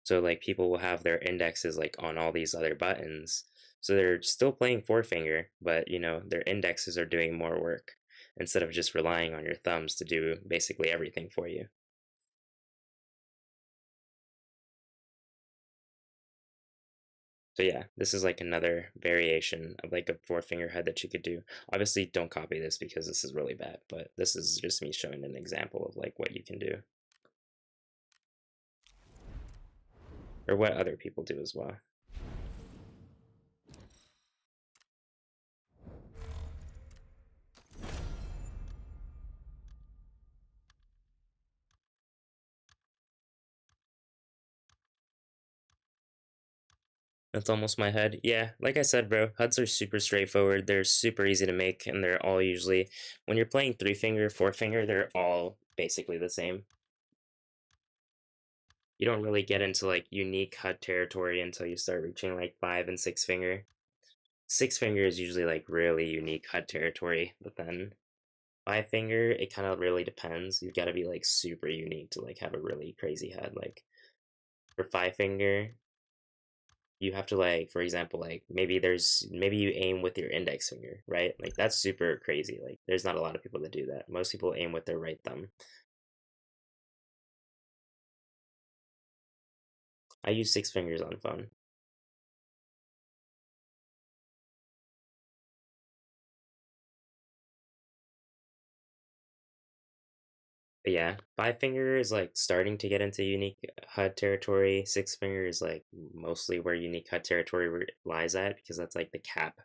Speaker 1: So like people will have their indexes like on all these other buttons. So they're still playing 4 finger, but you know, their indexes are doing more work instead of just relying on your thumbs to do basically everything for you. So yeah, this is like another variation of like a 4 finger head that you could do. Obviously, don't copy this because this is really bad, but this is just me showing an example of like what you can do, or what other people do as well. That's almost my head. Yeah, like I said, bro, HUDs are super straightforward. They're super easy to make, and they're all usually, when you're playing 3 finger, 4 finger, they're all basically the same. You don't really get into like unique HUD territory until you start reaching like 5 and 6 finger. 6 finger is usually like really unique HUD territory, but then 5 finger, it kind of really depends. You've got to be like super unique to like have a really crazy HUD. Like for 5 finger, you have to like, for example, like maybe you aim with your index finger, right? Like that's super crazy. Like there's not a lot of people that do that. Most people aim with their right thumb. I use six fingers on phone. But yeah, five finger is like starting to get into unique HUD territory. Six finger is like mostly where unique HUD territory lies at because that's like the cap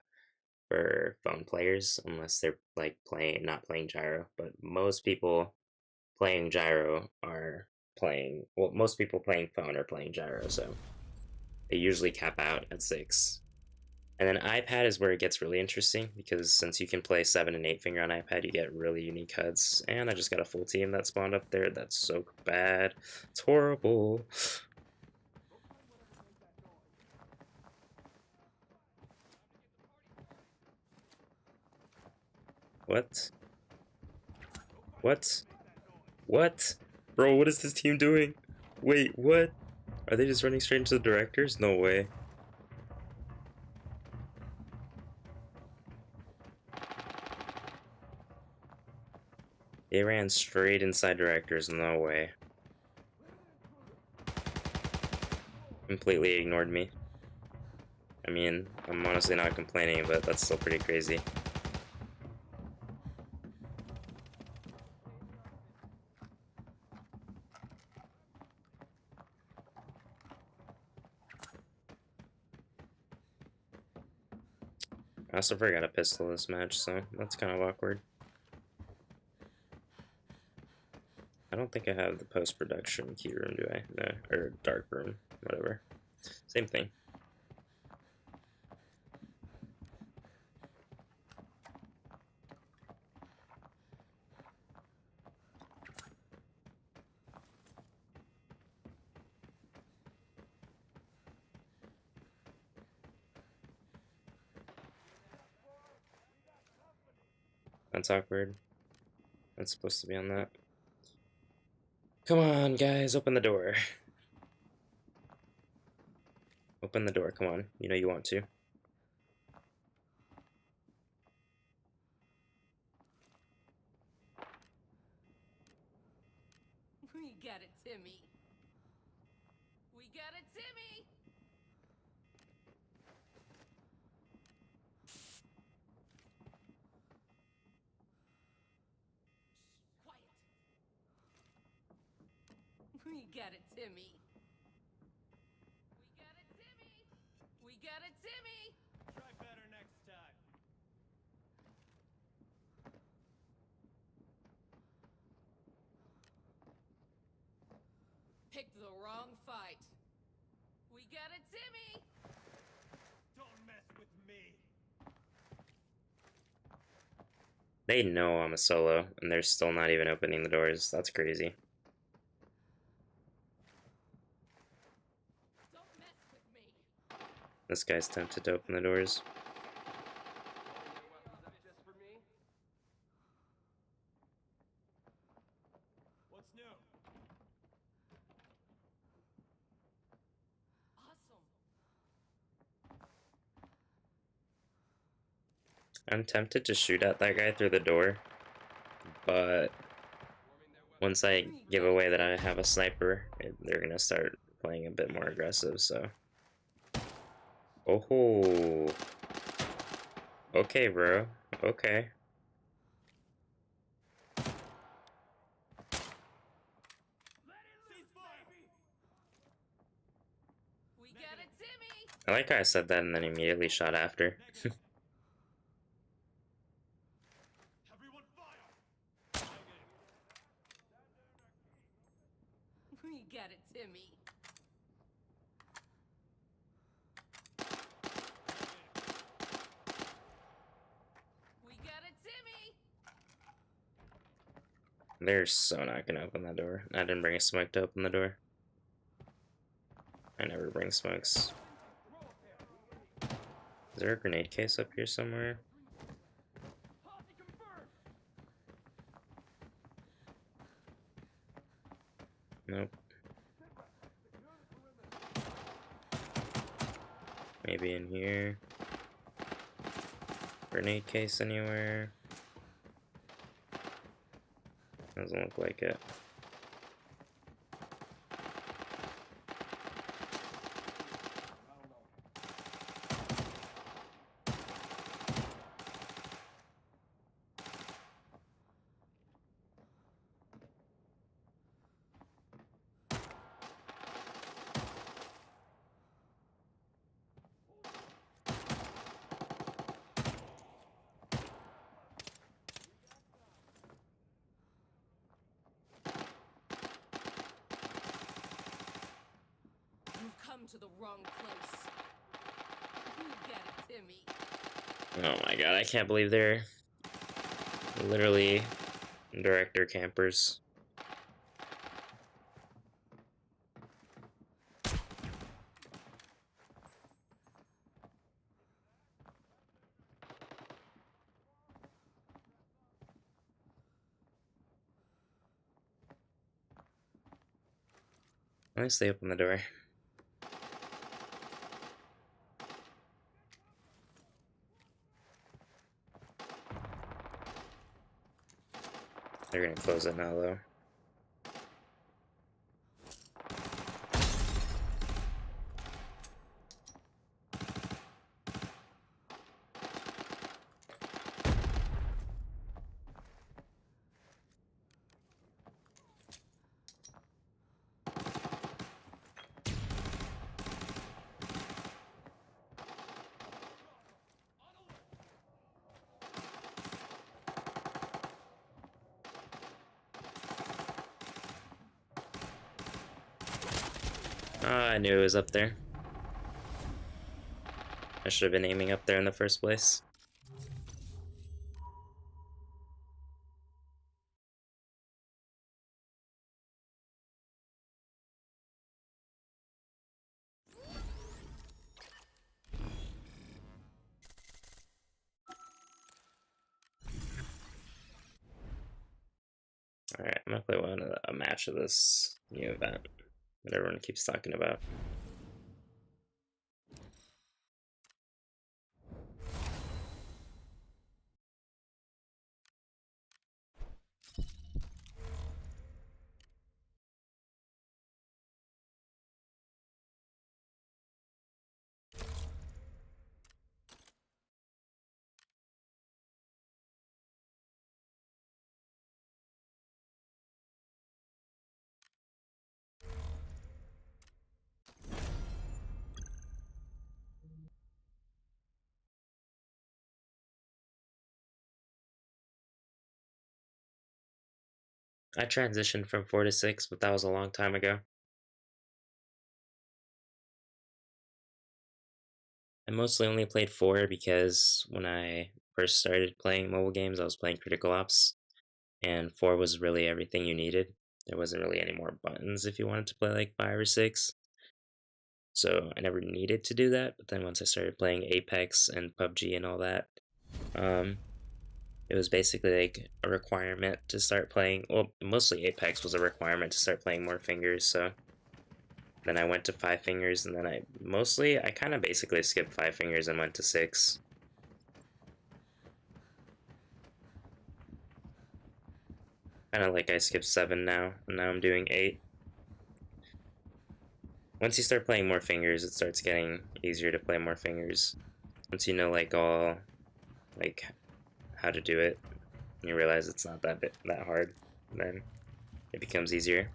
Speaker 1: for phone players, unless they're like not playing gyro. But most people playing gyro are playing, well, most people playing phone are playing gyro, so they usually cap out at six. And then iPad is where it gets really interesting because since you can play seven and eight finger on iPad, you get really unique HUDs. And I just got a full team that spawned up there. That's so bad. It's horrible. What? What? What? Bro, what is this team doing? Wait, what? Are they just running straight into the directors? No way. They ran straight inside directors. No way. Completely ignored me. I mean, I'm honestly not complaining, but that's still pretty crazy. I also forgot a pistol this match, so that's kind of awkward. I don't think I have the post-production key room, do I? No, or dark room, whatever. Same thing. That's awkward. That's supposed to be on that. Come on, guys, open the door. Open the door, come on. You know you want to.
Speaker 2: We got it, Timmy. We got it, Timmy. Quiet. We got it, Timmy. We got it, Timmy. We got it, Timmy.
Speaker 3: Try better next time.
Speaker 2: Picked the wrong fight. We got it, Timmy.
Speaker 3: Don't mess with me.
Speaker 1: They know I'm a solo, and they're still not even opening the doors. That's crazy.
Speaker 2: Don't mess with me.
Speaker 1: This guy's tempted to open the doors.
Speaker 3: Just for me? What's new?
Speaker 2: Awesome.
Speaker 1: I'm tempted to shoot at that guy through the door, but once I give away that I have a sniper, they're gonna start playing a bit more aggressive, so. Oh, okay, bro. Okay.
Speaker 2: We got it, Timmy.
Speaker 1: I like how I said that and then immediately shot after.
Speaker 3: Everyone fire!
Speaker 2: We got it, Timmy. We got it, Timmy.
Speaker 1: They're so not gonna open that door. I didn't bring a smoke to open the door. I never bring smokes. Is there a grenade case up here somewhere? Nope. Maybe in here. Grenade case anywhere? Doesn't look like it.
Speaker 2: You've come to the wrong place. You get it, Timmy.
Speaker 1: Oh my god, I can't believe they're literally director campers. At least they open the door. They're gonna close it now, though. I knew it was up there. I should have been aiming up there in the first place. Alright, I'm gonna play a match of this new event that everyone keeps talking about. I transitioned from 4 to 6, but that was a long time ago. I mostly only played 4 because when I first started playing mobile games, I was playing Critical Ops, and 4 was really everything you needed. There wasn't really any more buttons if you wanted to play like 5 or 6. So I never needed to do that, but then once I started playing Apex and PUBG and all that, um, it was basically like a requirement to start playing. Well, mostly Apex was a requirement to start playing more fingers, so then I went to 5 fingers, and then I kind of basically skipped 5 fingers and went to 6. Kind of like I skipped 7 now, and now I'm doing 8. Once you start playing more fingers, it starts getting easier to play more fingers. Once you know like all like how to do it, and you realize it's not that hard, then it becomes easier.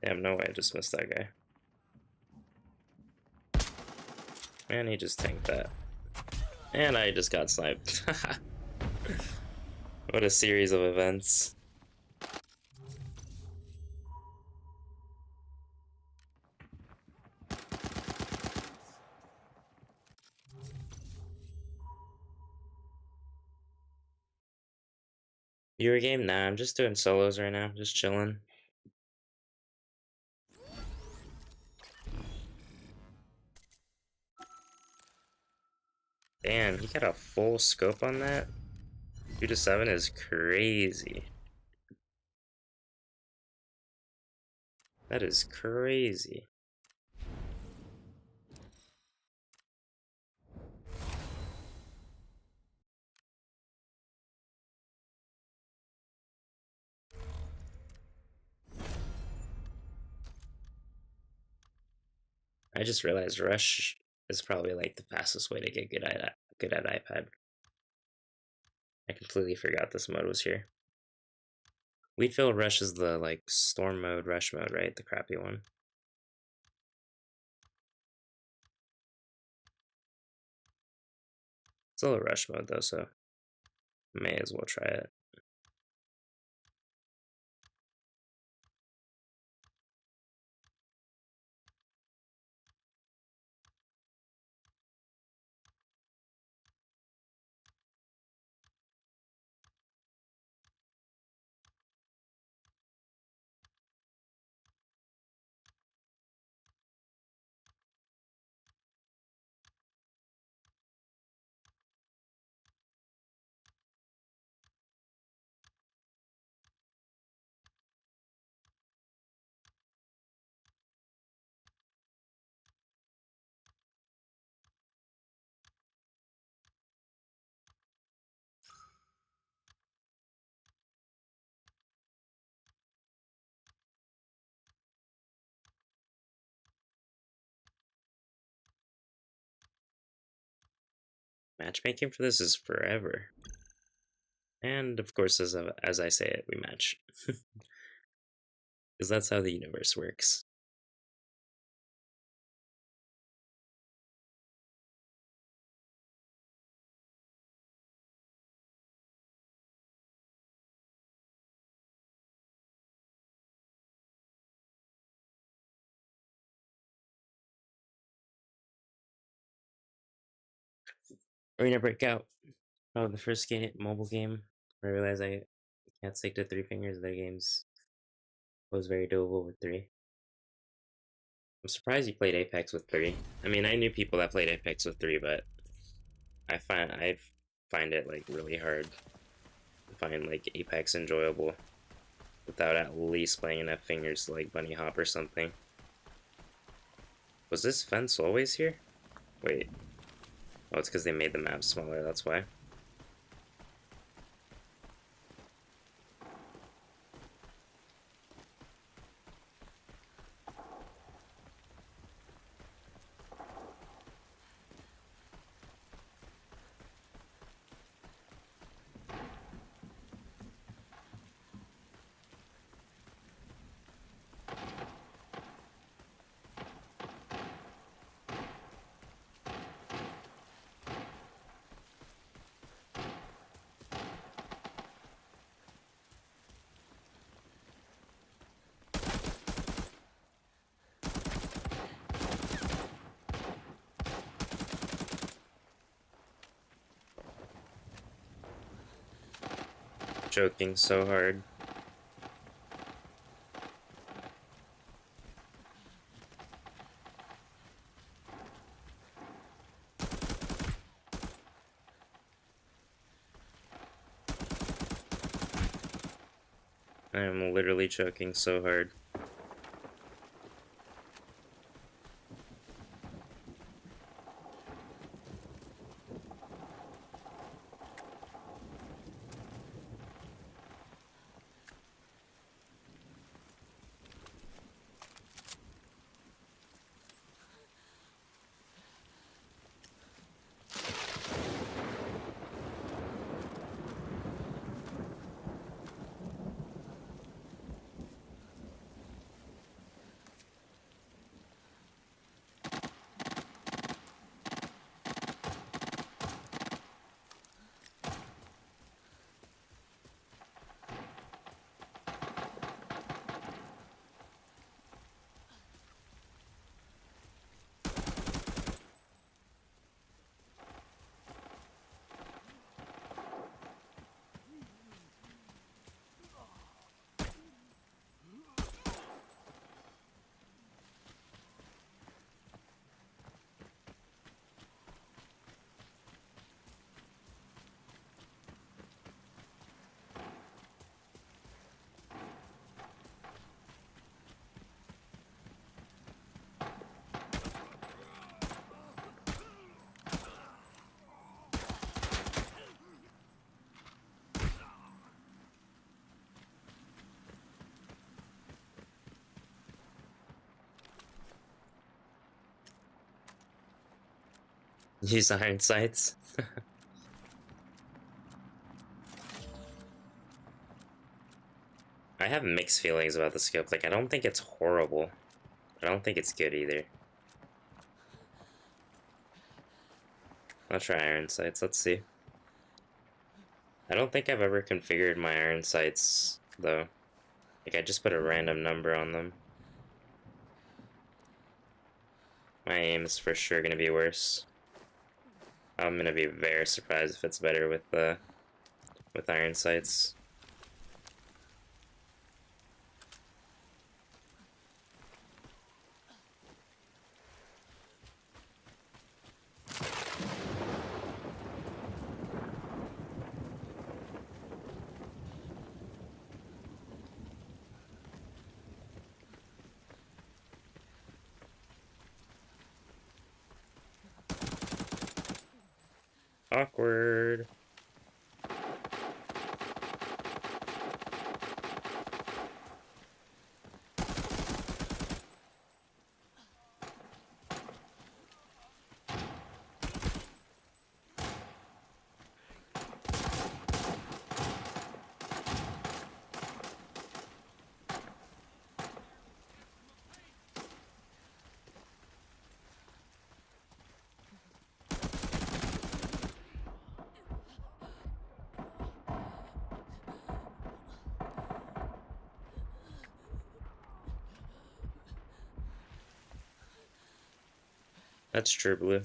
Speaker 1: Damn, no way I just missed that guy. And he just tanked that. And I just got sniped. What a series of events. Viewer game? Nah, I'm just doing solos right now, just chilling. Damn, he got a full scope on that? 2 to 7 is crazy. That is crazy. I just realized Rush is probably like the fastest way to get good at iPad. I completely forgot this mode was here. Wheatfield Rush is the like storm mode, rush mode, right? The crappy one. Still a rush mode though, so may as well try it. Matchmaking for this is forever. And of course, as I say it, we match. Because that's how the universe works. Arena Breakout. Oh, the first mobile game where I realized I can't stick to 3 fingers. Their games was very doable with 3. I'm surprised you played Apex with 3. I mean, I knew people that played Apex with 3, but I find it like really hard to find like Apex enjoyable without at least playing enough fingers to like bunny hop or something. Was this fence always here? Wait. Oh, it's because they made the map smaller, that's why. Joking so hard. I am literally choking so hard. Use iron sights. I have mixed feelings about the scope. Like, I don't think it's horrible, but I don't think it's good either. I'll try iron sights. Let's see. I don't think I've ever configured my iron sights, though. Like, I just put a random number on them. My aim is for sure gonna be worse. I'm gonna be very surprised if it's better with iron sights. Awkward. That's true blue.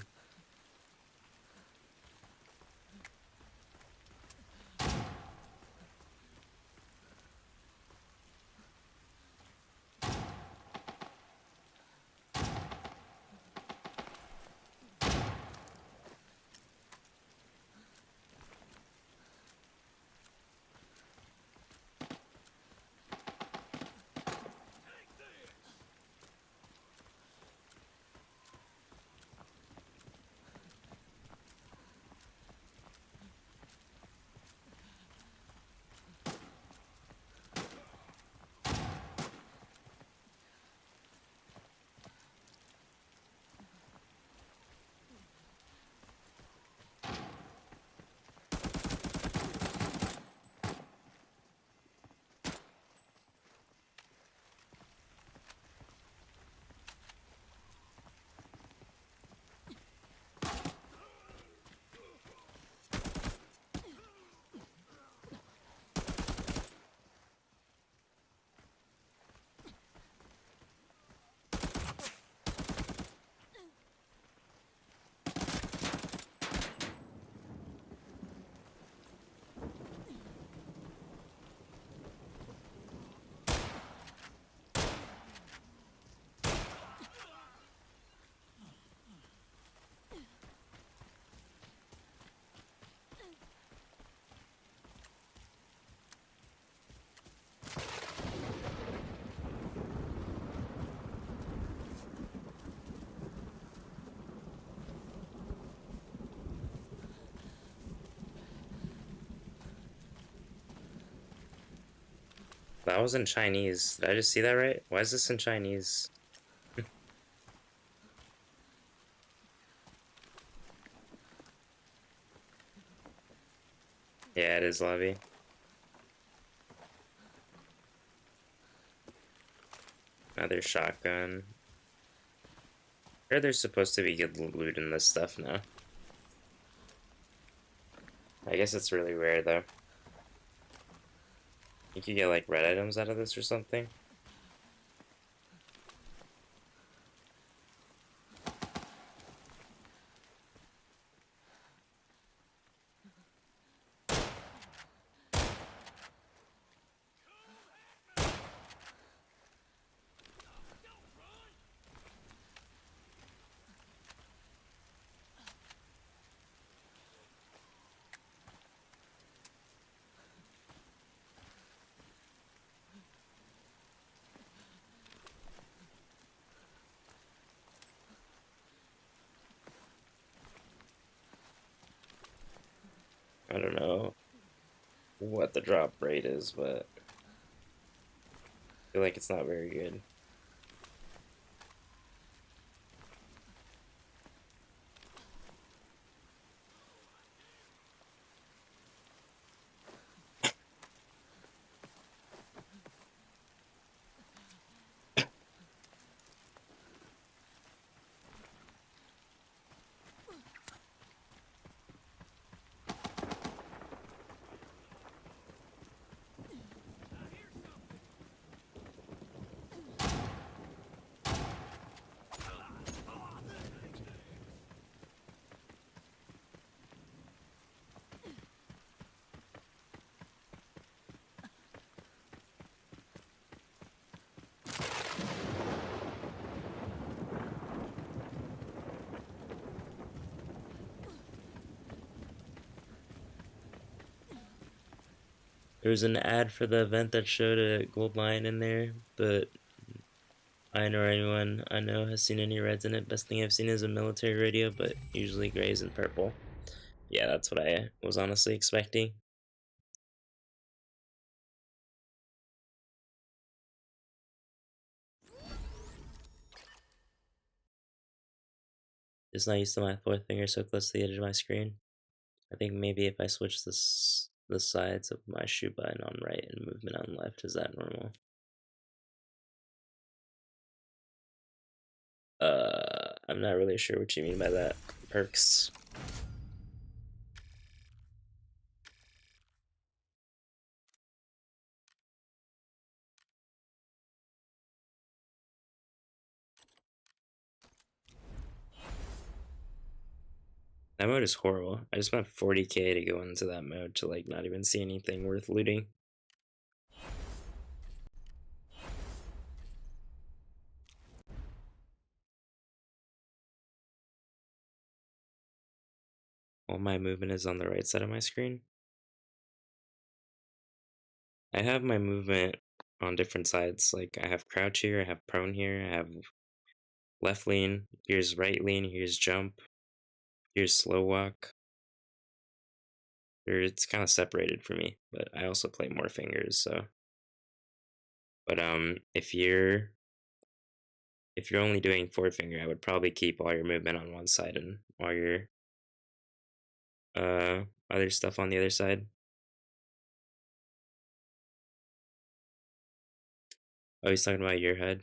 Speaker 1: That was in Chinese. Did I just see that right? Why is this in Chinese? Yeah, it is lobby. Another shotgun. I heard there's supposed to be good loot in this stuff now. I guess it's really rare though. You could get like red items out of this or something. I don't know what the drop rate is, but I feel like it's not very good. There was an ad for the event that showed a gold lion in there, but I nor anyone I know has seen any reds in it. Best thing I've seen is a military radio, but usually grays and purple. Yeah, that's what I was honestly expecting. Just not used to my fourth finger so close to the edge of my screen. I think maybe if I switch the sides of my shoe button on right and movement on left, is that normal? I'm not really sure what you mean by that. Perks. That mode is horrible. I just spent 40k to go into that mode to like not even see anything worth looting. All my movement is on the right side of my screen. I have my movement on different sides. Like I have crouch here, I have prone here, I have left lean, here's right lean, here's jump, here's slow walk. It's kind of separated for me, but I also play more fingers, so. But if you're only doing four finger, I would probably keep all your movement on one side and all your other stuff on the other side. Oh, he's talking about your head.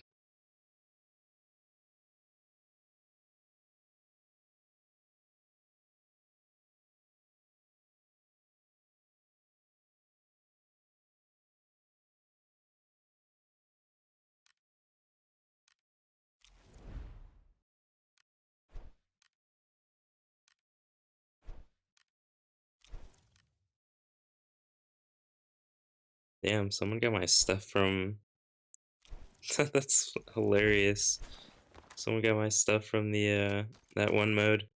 Speaker 1: Damn, someone got my stuff from. That's hilarious. Someone got my stuff from the that one mode.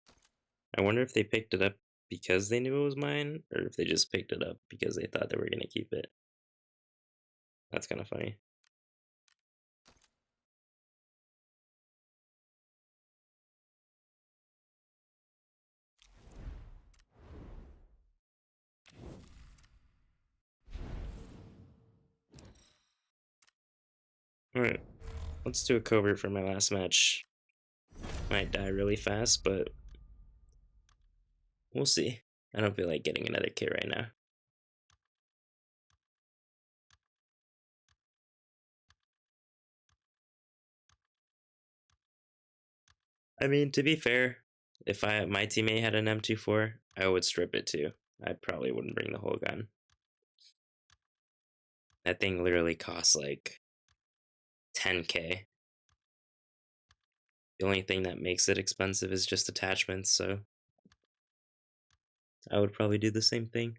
Speaker 1: I wonder if they picked it up because they knew it was mine, or if they just picked it up because they thought they were gonna keep it. That's kind of funny. Alright, let's do a covert for my last match. Might die really fast, but we'll see. I don't feel like getting another kit right now. I mean, to be fair, if my teammate had an M24, I would strip it too. I probably wouldn't bring the whole gun. That thing literally costs like 10k. The only thing that makes it expensive is just attachments, so I would probably do the same thing.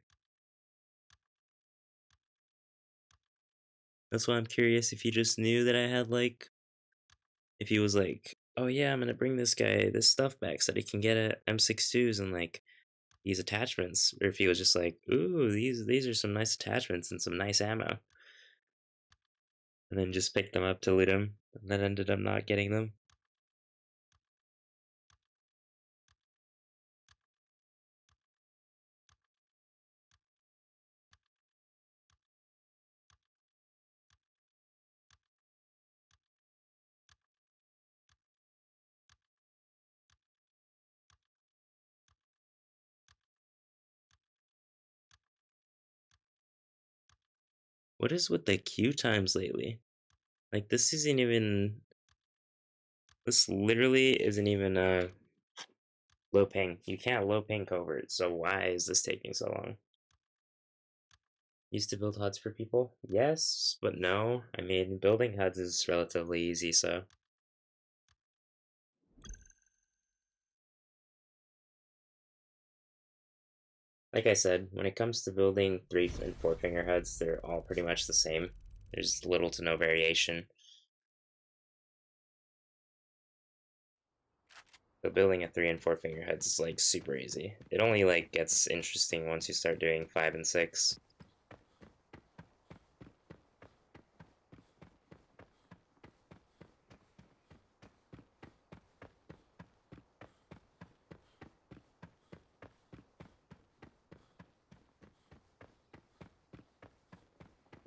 Speaker 1: That's why I'm curious if he just knew that I had like, if he was like, oh yeah, I'm gonna bring this guy this stuff back so that he can get a M62s and like these attachments, or if he was just like, ooh, these are some nice attachments and some nice ammo, and then just picked them up to loot them, and then ended up not getting them. What is with the queue times lately? Like this isn't even. This literally isn't even low ping. You can't low ping covert, so why is this taking so long? Used to build HUDs for people? Yes, but no. I mean, building HUDs is relatively easy, so. Like I said, when it comes to building 3 and 4 finger HUDs, they're all pretty much the same. There's little to no variation. But building a 3 and 4 finger HUDs is like super easy. It only like gets interesting once you start doing 5 and 6.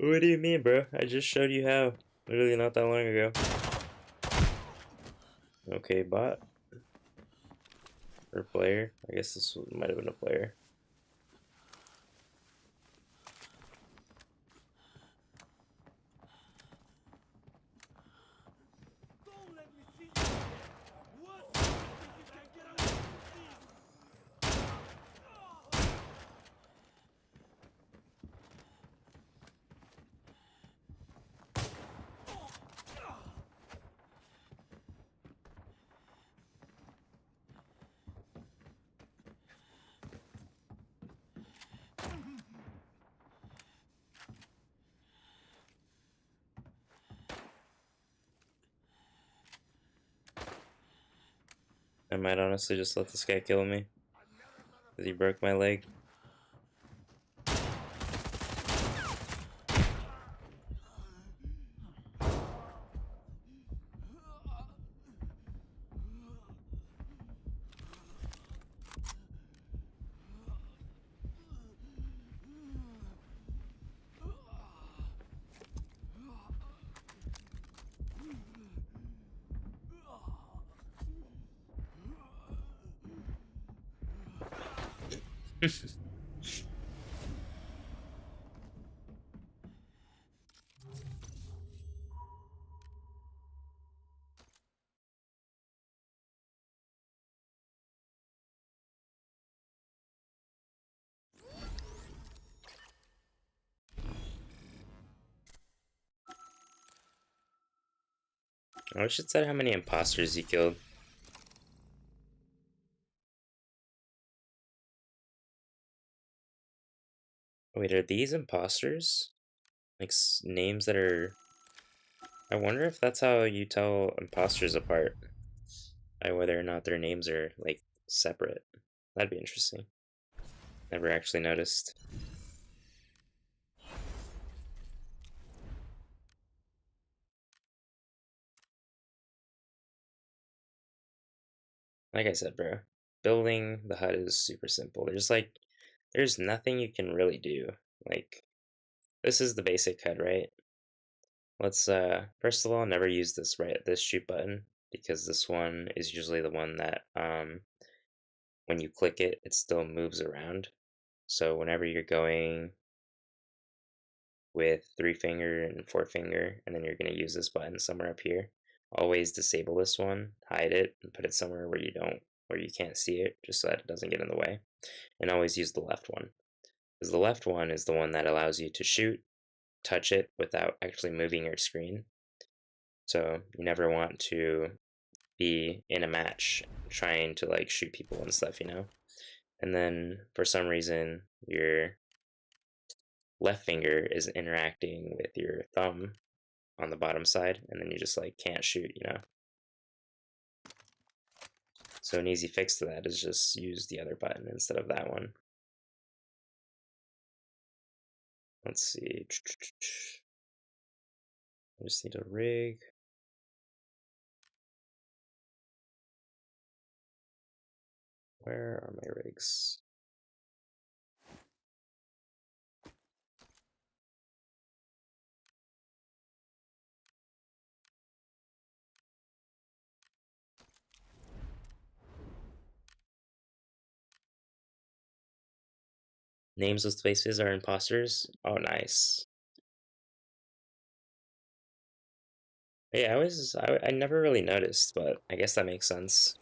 Speaker 1: What do you mean, bro? I just showed you how. Literally not that long ago. Okay, bot. Or player. I guess this might have been a player.
Speaker 3: Don't let me see you again. What? You think you can get away with this?
Speaker 1: I might honestly just let this guy kill me. Because he broke my leg. I wish it said how many imposters he killed. Wait, are these imposters? Like names that are... I wonder if that's how you tell imposters apart. By whether or not their names are, like, separate. That'd be interesting. Never actually noticed. Like I said, bro, building the HUD is super simple. There's nothing you can really do. Like, this is the basic HUD, right? Let's, first of all, never use this shoot button, because this one is usually the one that, when you click it, it still moves around. So whenever you're going with 3-finger and 4-finger, and then you're going to use this button somewhere up here, always disable this one, hide it, and put it somewhere where you can't see it, just so that it doesn't get in the way. And always use the left one, because the left one is the one that allows you to shoot, touch it without actually moving your screen. So you never want to be in a match trying to like shoot people and stuff, you know? And then for some reason your left finger is interacting with your thumb on the bottom side, and then you just like can't shoot, you know? So an easy fix to that is just use the other button instead of that one. Let's see. I just need a rig. Where are my rigs? Names with spaces are imposters. Oh, nice. Yeah, I never really noticed, but I guess that makes sense.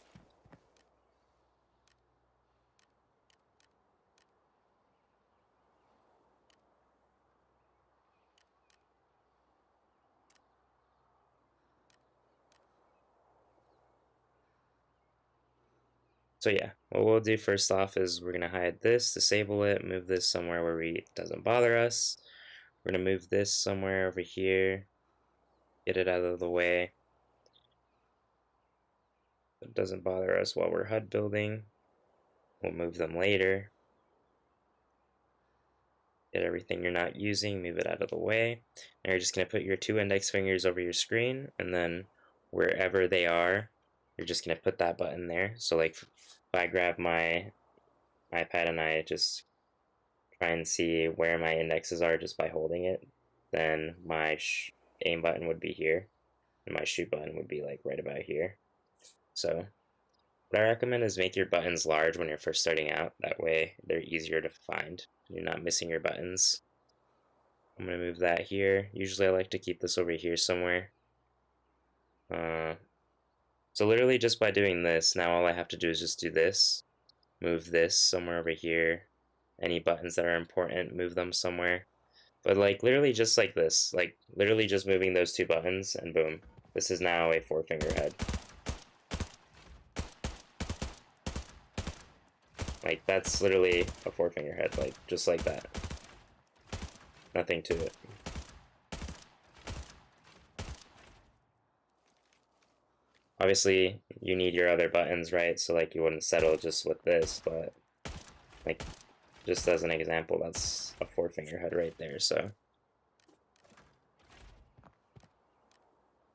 Speaker 1: So yeah, what we'll do first off is we're gonna hide this, disable it, move this somewhere where it doesn't bother us. We're gonna move this somewhere over here, get it out of the way. It doesn't bother us while we're HUD building. We'll move them later. Get everything you're not using, move it out of the way. Now you're just gonna put your 2 index fingers over your screen, and then wherever they are, you're just gonna put that button there. So like if I grab my iPad and I just try and see where my indexes are just by holding it, then my aim button would be here, and my shoot button would be like right about here. So what I recommend is make your buttons large when you're first starting out. That way they're easier to find. You're not missing your buttons. I'm going to move that here. Usually I like to keep this over here somewhere. So literally just by doing this, now all I have to do is just do this, move this somewhere over here. Any buttons that are important, move them somewhere. But like literally just like this, like literally just moving those two buttons and boom. This is now a 4-finger head. Like that's literally a 4-finger head, like just like that. Nothing to it. Obviously, you need your other buttons, right? So like you wouldn't settle just with this, but like just as an example, that's a 4-finger head right there. So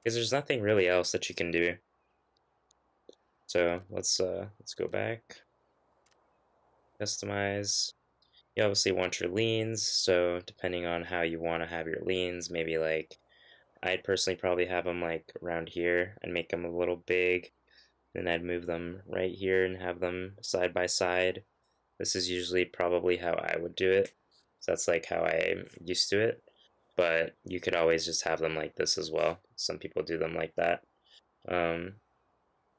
Speaker 1: because there's nothing really else that you can do. So let's go back. Customize. You obviously want your leans, so depending on how you want to have your leans, maybe like I'd personally probably have them like around here and make them a little big. Then I'd move them right here and have them side by side. This is usually probably how I would do it. So that's like how I'm used to it. But you could always just have them like this as well. Some people do them like that. Kind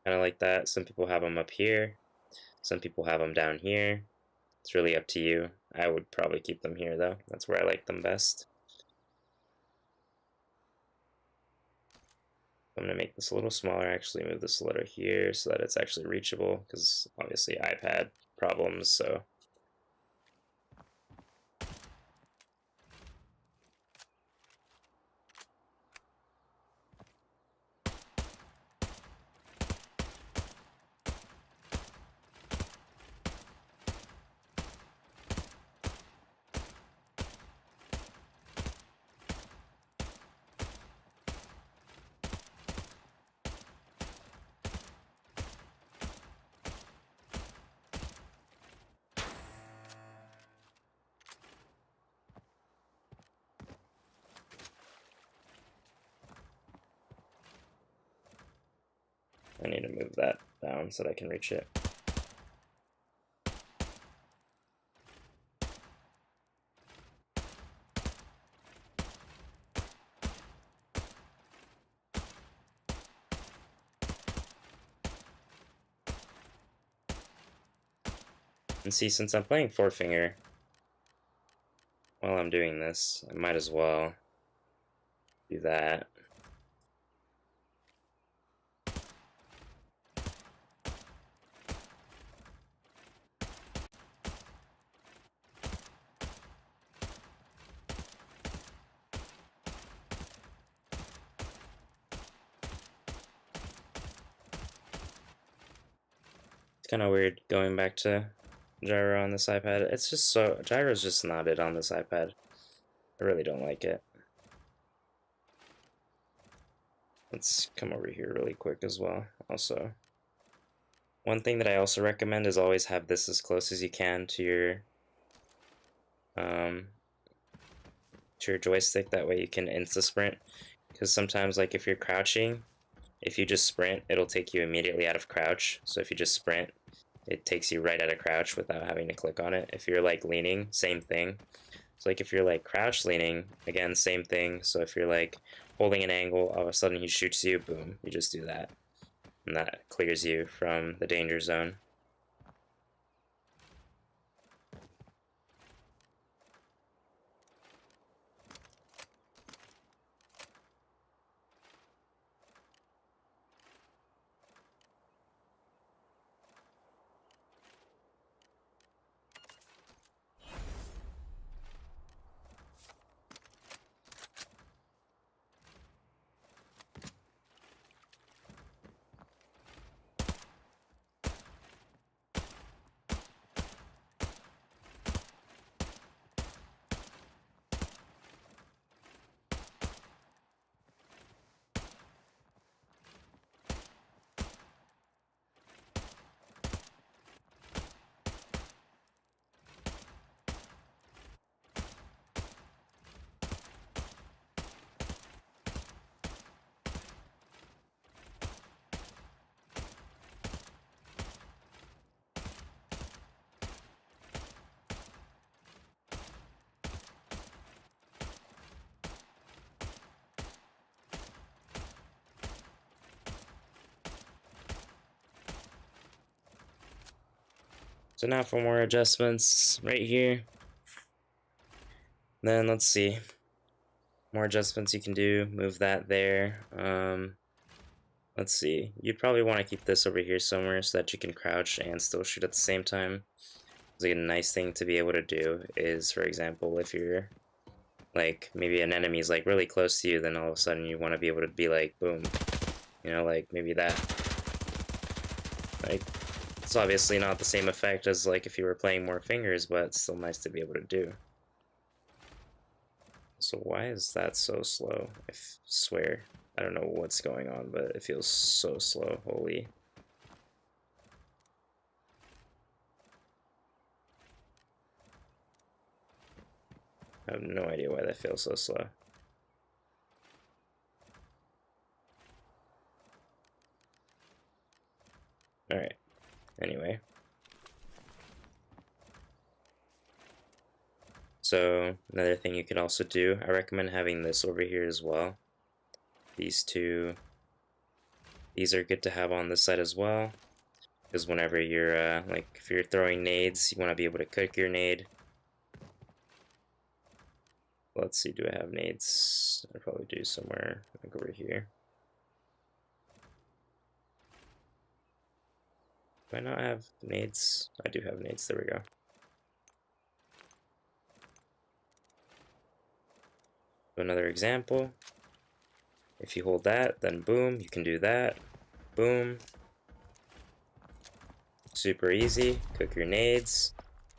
Speaker 1: of like that. Some people have them up here. Some people have them down here. It's really up to you. I would probably keep them here though. That's where I like them best. I'm going to make this a little smaller, actually move this a little here so that it's actually reachable, because obviously iPad problems, so. I need to move that down so that I can reach it. And see, since I'm playing 4-finger, while I'm doing this, I might as well do that. It's kind of weird going back to gyro on this iPad. It's just so, gyro's just not it on this iPad. I really don't like it. Let's come over here really quick as well. Also, one thing that I also recommend is always have this as close as you can to your joystick. That way you can insta sprint. Because sometimes, like if you're crouching, if you just sprint, it'll take you immediately out of crouch. So if you just sprint, it takes you right out of crouch without having to click on it. If you're like leaning, same thing. So like if you're like crouch leaning, again, same thing. So if you're like holding an angle, all of a sudden he shoots you, boom, you just do that. And that clears you from the danger zone. So now for more adjustments right here. Then let's see. More adjustments you can do. Move that there. Let's see. You'd probably want to keep this over here somewhere so that you can crouch and still shoot at the same time. Like a nice thing to be able to do is, for example, if you're like maybe an enemy's like really close to you, then all of a sudden you want to be able to be like boom, you know, like maybe that. Like it's obviously not the same effect as like if you were playing more fingers, but it's still nice to be able to do. So why is that so slow? I swear, I don't know what's going on, but it feels so slow. Holy. I have no idea why that feels so slow. Alright, anyway. So, another thing you could also do, I recommend having this over here as well. These two, these are good to have on this side as well. Because whenever you're, like, if you're throwing nades, you want to be able to cook your nade. Let's see, do I have nades? I probably do somewhere, like over here. Do I not have nades? I do have nades, there we go. Another example. If you hold that, then boom, you can do that. Boom. Super easy. Cook your nades.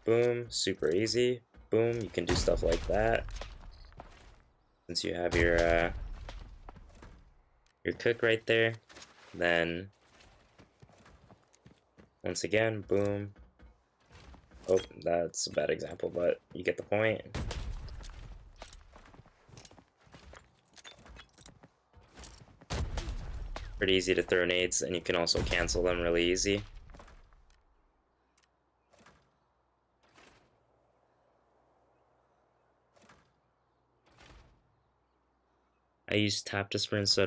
Speaker 1: Boom. Super easy. Boom. You can do stuff like that. Since you have your cook right there, then once again, boom. Oh, that's a bad example, but you get the point. Pretty easy to throw nades, and you can also cancel them really easy. I use tap to sprint so I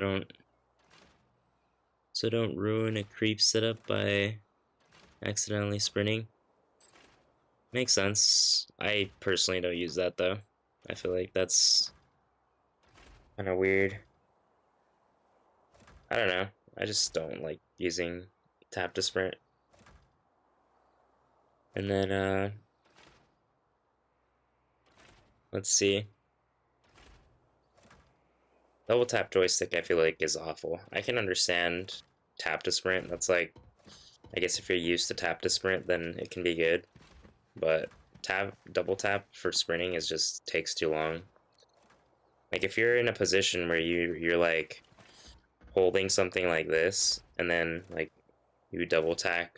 Speaker 1: don't ruin a creep setup by accidentally sprinting. Makes sense. I personally don't use that though. I feel like that's kind of weird. I don't know. I just don't like using tap to sprint. And then let's see. Double tap joystick I feel like is awful. I can understand tap to sprint. That's like, I guess if you're used to tap to sprint, then it can be good. But double tap for sprinting is just takes too long. Like if you're in a position where you're like holding something like this and then like you double tap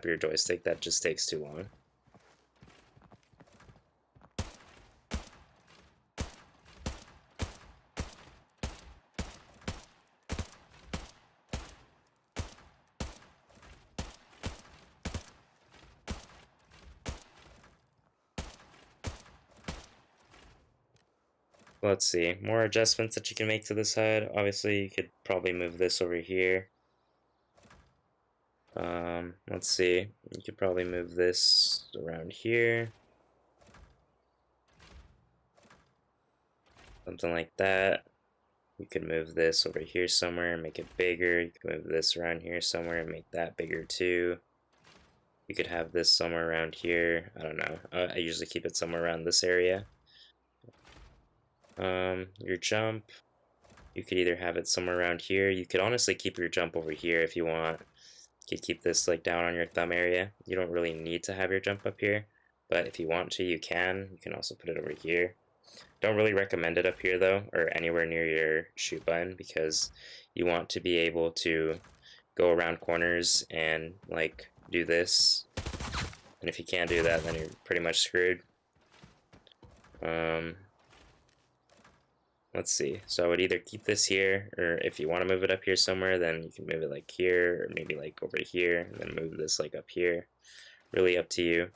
Speaker 1: your joystick, that just takes too long. Let's see, more adjustments that you can make to this HUD. Obviously, you could probably move this over here. Let's see, you could probably move this around here. Something like that. You could move this over here somewhere and make it bigger. You could move this around here somewhere and make that bigger too. You could have this somewhere around here. I don't know. I usually keep it somewhere around this area. Your jump, you could either have it somewhere around here. You could honestly keep your jump over here if you want. You could keep this like down on your thumb area. You don't really need to have your jump up here, but if you want to, you can. You can also put it over here. Don't really recommend it up here though, or anywhere near your shoot button, because you want to be able to go around corners and like do this. And if you can't do that, then you're pretty much screwed. Let's see. So I would either keep this here, or if you want to move it up here somewhere, then you can move it like here, or maybe like over here, and then move this like up here. Really up to you.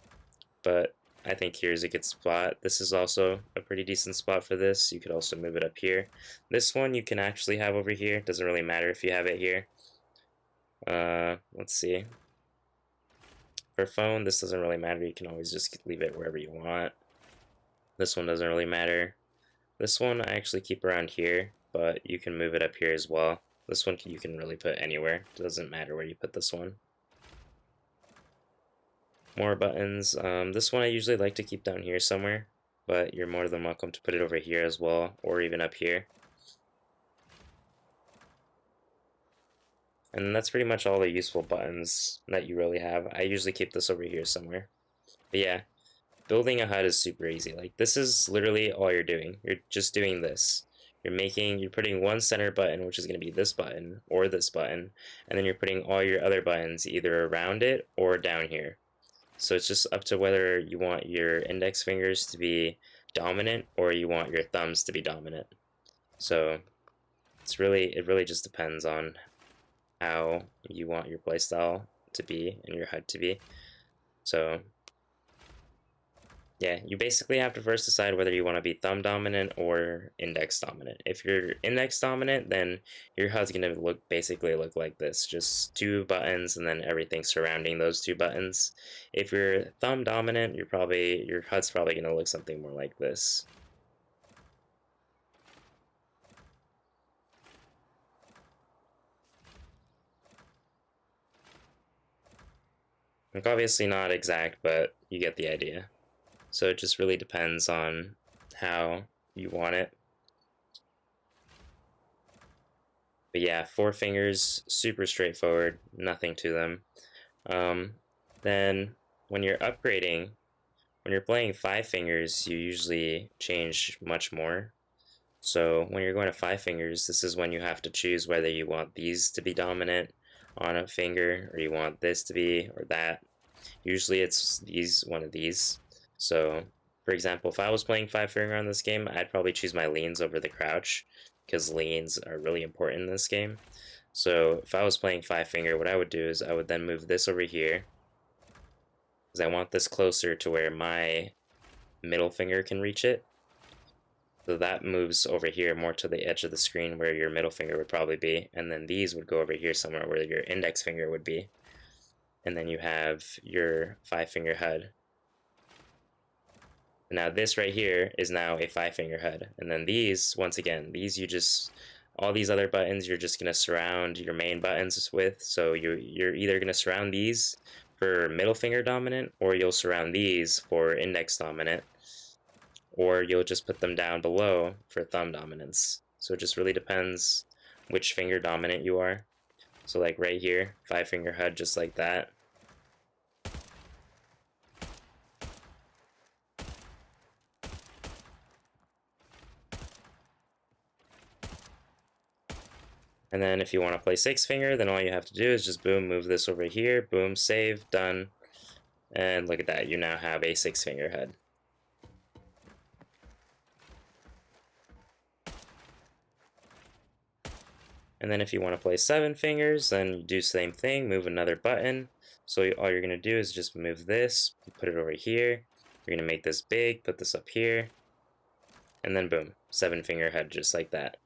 Speaker 1: But I think here's a good spot. This is also a pretty decent spot for this. You could also move it up here. This one you can actually have over here. Doesn't really matter if you have it here. Let's see. For phone, this doesn't really matter. You can always just leave it wherever you want. This one doesn't really matter. This one I actually keep around here, but you can move it up here as well. This one you can really put anywhere. It doesn't matter where you put this one. More buttons. This one I usually like to keep down here somewhere, but you're more than welcome to put it over here as well, or even up here. And that's pretty much all the useful buttons that you really have. I usually keep this over here somewhere. But yeah, building a HUD is super easy. Like, this is literally all you're doing. You're just doing this. You're putting one center button, which is going to be this button or this button, and then you're putting all your other buttons either around it or down here. So it's just up to whether you want your index fingers to be dominant or you want your thumbs to be dominant. So it really just depends on how you want your playstyle to be and your HUD to be. So yeah, you basically have to first decide whether you want to be thumb dominant or index dominant. If you're index dominant, then your HUD's going to basically look like this, just two buttons and then everything surrounding those two buttons. If you're thumb dominant, your HUD's probably going to look something more like this. Like, obviously not exact, but you get the idea. So it just really depends on how you want it. But yeah, 4 fingers, super straightforward, nothing to them. Then when you're upgrading, when you're playing 5 fingers, you usually change much more. So when you're going to 5 fingers, this is when you have to choose whether you want these to be dominant on a finger, or you want this to be, or that. Usually it's one of these. So, for example, if I was playing 5 finger on this game, I'd probably choose my leans over the crouch, because leans are really important in this game. So if I was playing 5 finger, what I would do is I would then move this over here, because I want this closer to where my middle finger can reach it. So that moves over here more to the edge of the screen where your middle finger would probably be, and then these would go over here somewhere where your index finger would be. And then you have your 5 finger HUD. Now this right here is now a 5 finger HUD. And then these, once again, all these other buttons you're just going to surround your main buttons with. So you're either going to surround these for middle finger dominant, or you'll surround these for index dominant, or you'll just put them down below for thumb dominance. So it just really depends which finger dominant you are. So like right here, 5 finger HUD just like that. And then if you want to play 6 finger, then all you have to do is just boom, move this over here, boom, save, done. And look at that, you now have a 6 finger HUD. And then if you want to play 7 fingers, then you do the same thing, move another button. So all you're going to do is just move this, put it over here. You're going to make this big, put this up here. And then boom, 7 finger HUD just like that.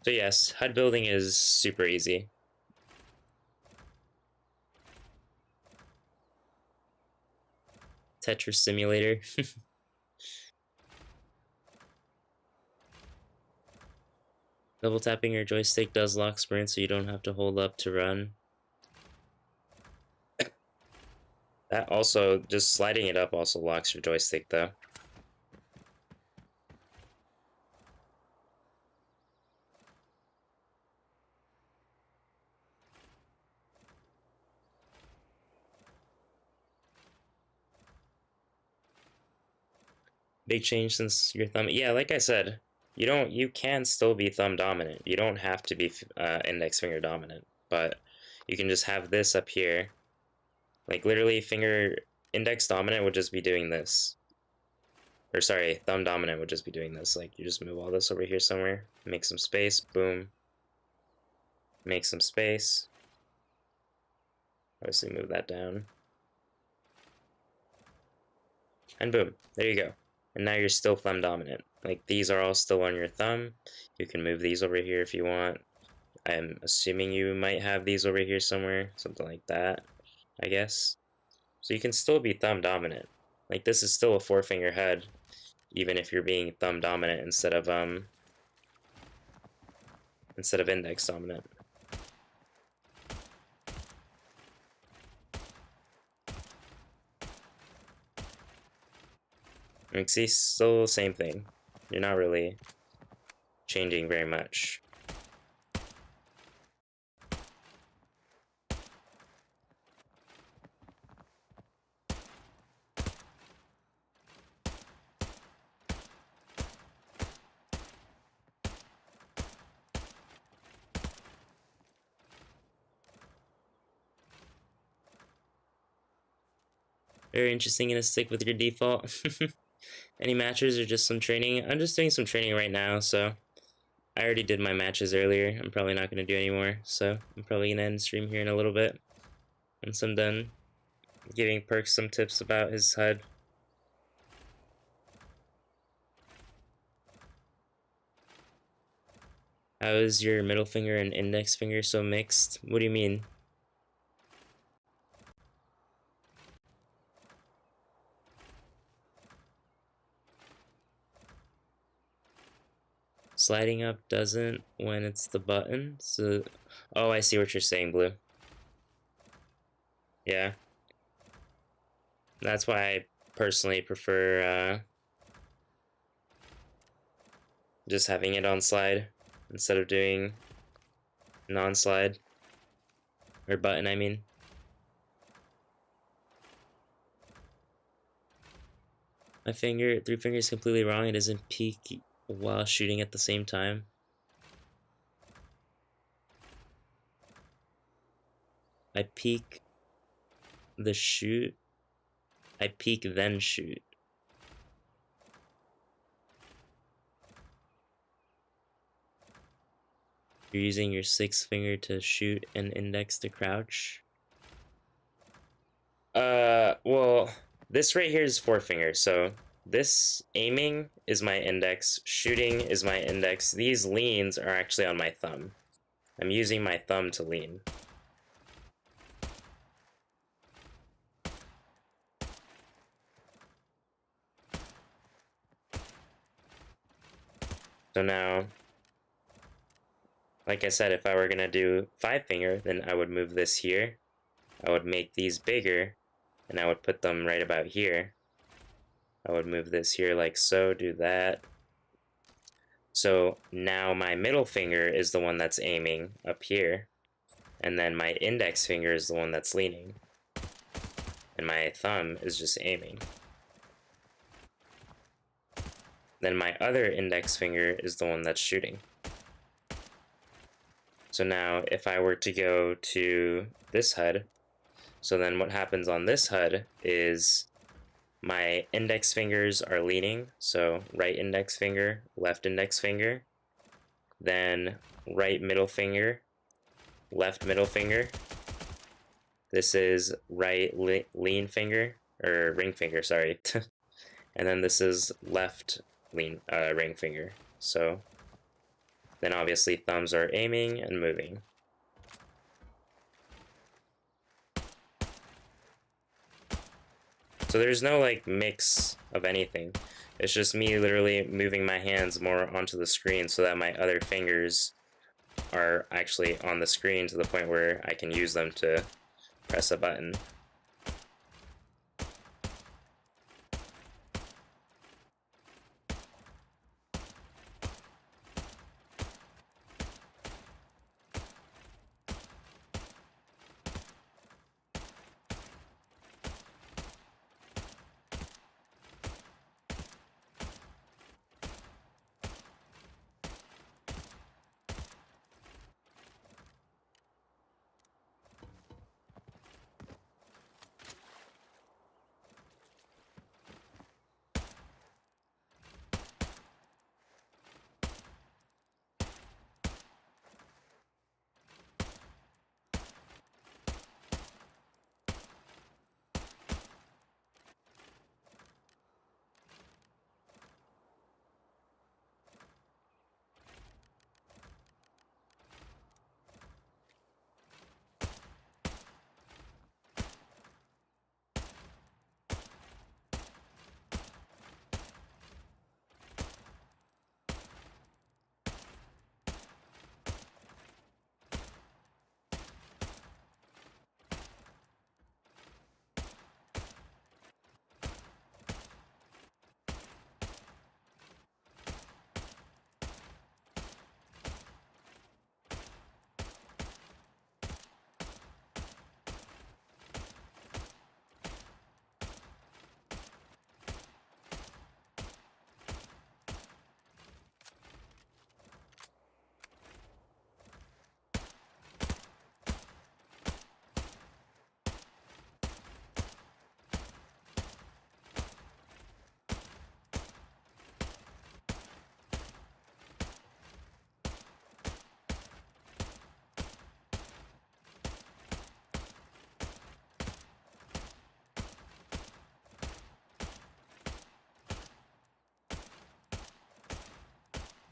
Speaker 1: So yes, HUD building is super easy. Tetris Simulator. Double tapping your joystick does lock sprint, so you don't have to hold up to run. That also, just sliding it up also locks your joystick though. Big change since your thumb. Yeah, like I said, you can still be thumb dominant. You don't have to be index finger dominant, but you can just have this up here. Like literally index dominant would just be doing this. Or sorry, thumb dominant would just be doing this. Like you just move all this over here somewhere, make some space, boom. Make some space. Obviously move that down. And boom, there you go. And now you're still thumb dominant. Like these are all still on your thumb. You can move these over here if you want. I'm assuming you might have these over here somewhere, something like that, I guess. So you can still be thumb dominant. Like this is still a 4-finger head, even if you're being thumb dominant instead of index dominant. Like see, still the same thing. You're not really changing very much. Very interesting. Gonna stick with your default. Any matches or just some training? I'm just doing some training right now, so I already did my matches earlier. I'm probably not gonna do any more, so I'm probably gonna end stream here in a little bit once I'm done giving Perks some tips about his HUD. How is your middle finger and index finger so mixed? What do you mean? Sliding up doesn't when it's the button. So, oh, I see what you're saying, Blue. Yeah. That's why I personally prefer just having it on slide instead of doing non-slide. Or button, I mean. My finger, 3 fingers completely wrong. It doesn't peak while shooting at the same time. I peek the shoot. I peek then shoot. You're using your 6th finger to shoot and index to crouch. Well, this right here is 4 fingers, so this aiming is my index, shooting is my index. These leans are actually on my thumb. I'm using my thumb to lean. So now, like I said, if I were gonna do 5 finger, then I would move this here. I would make these bigger, and I would put them right about here. I would move this here like so, do that. So now my middle finger is the one that's aiming up here, and then my index finger is the one that's leaning, and my thumb is just aiming. Then my other index finger is the one that's shooting. So now if I were to go to this HUD, so then what happens on this HUD is my index fingers are leaning, so right index finger, left index finger, then right middle finger, left middle finger. This is right lean finger, or ring finger, sorry. And then this is left lean ring finger. So then obviously thumbs are aiming and moving. So there's no like mix of anything. It's just me literally moving my hands more onto the screen so that my other fingers are actually on the screen to the point where I can use them to press a button.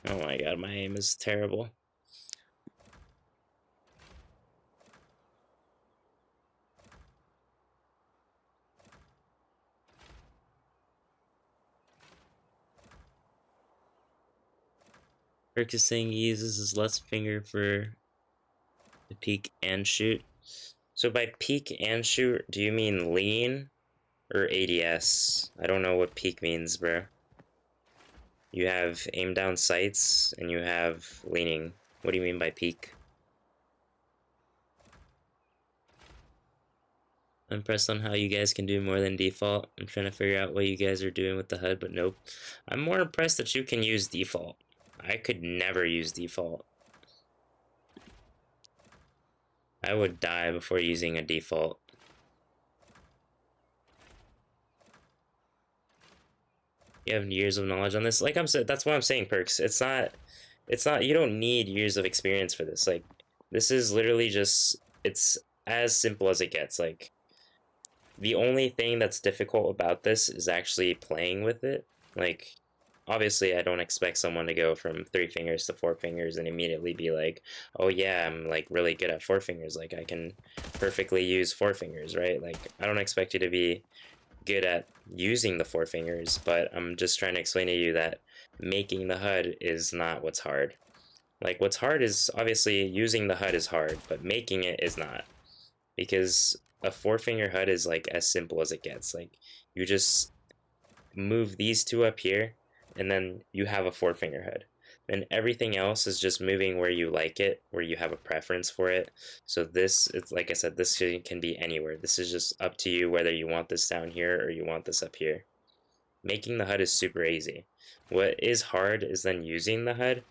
Speaker 1: Oh my god, my aim is terrible. Rick is saying he uses his left finger for the peek and shoot. So by peek and shoot, do you mean lean or ADS? I don't know what peek means, bro. You have aim down sights and you have leaning. What do you mean by peek? I'm impressed on how you guys can do more than default. I'm trying to figure out what you guys are doing with the HUD, but nope. I'm more impressed that you can use default. I could never use default. I would die before using a default. You have years of knowledge on this. Like I'm saying, that's what I'm saying, Perks. It's not, you don't need years of experience for this. Like, this is literally just, it's as simple as it gets. Like, the only thing that's difficult about this is actually playing with it. Like, obviously, I don't expect someone to go from 3 fingers to 4 fingers and immediately be like, oh yeah, I'm like really good at 4 fingers. Like, I can perfectly use 4 fingers, right? Like, I don't expect you to be good at using the 4 fingers, but I'm just trying to explain to you that making the HUD is not what's hard. Like, what's hard is obviously using the HUD is hard, but making it is not. Because a 4 finger HUD is like as simple as it gets. Like, you just move these two up here, and then you have a 4 finger HUD. And everything else is just moving where you like it, where you have a preference for it. So this, it's like I said, this can be anywhere. This is just up to you whether you want this down here or you want this up here. Making the HUD is super easy. What is hard is then using the HUD,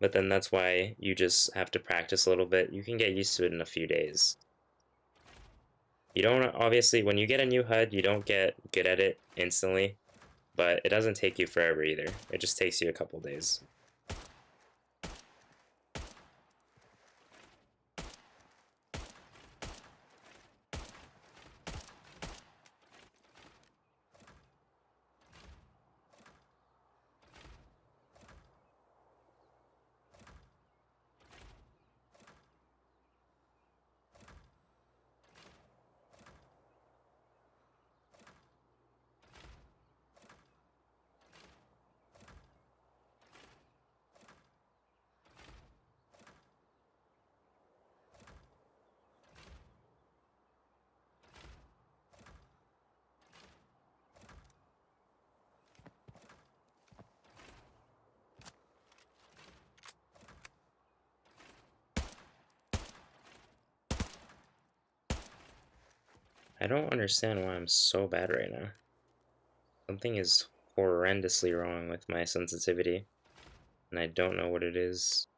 Speaker 1: but then that's why you just have to practice a little bit. You can get used to it in a few days. You don't, obviously, when you get a new HUD, you don't get good at it instantly, but it doesn't take you forever either. It just takes you a couple days. I don't understand why I'm so bad right now. Something is horrendously wrong with my sensitivity, and I don't know what it is.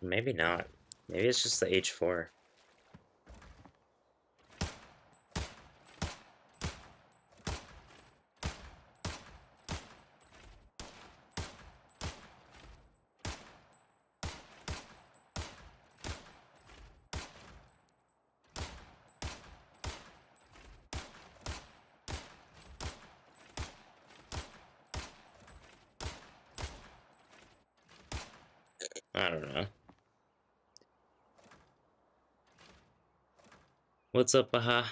Speaker 1: Maybe not. Maybe it's just the H4. I don't know. What's up, Baha?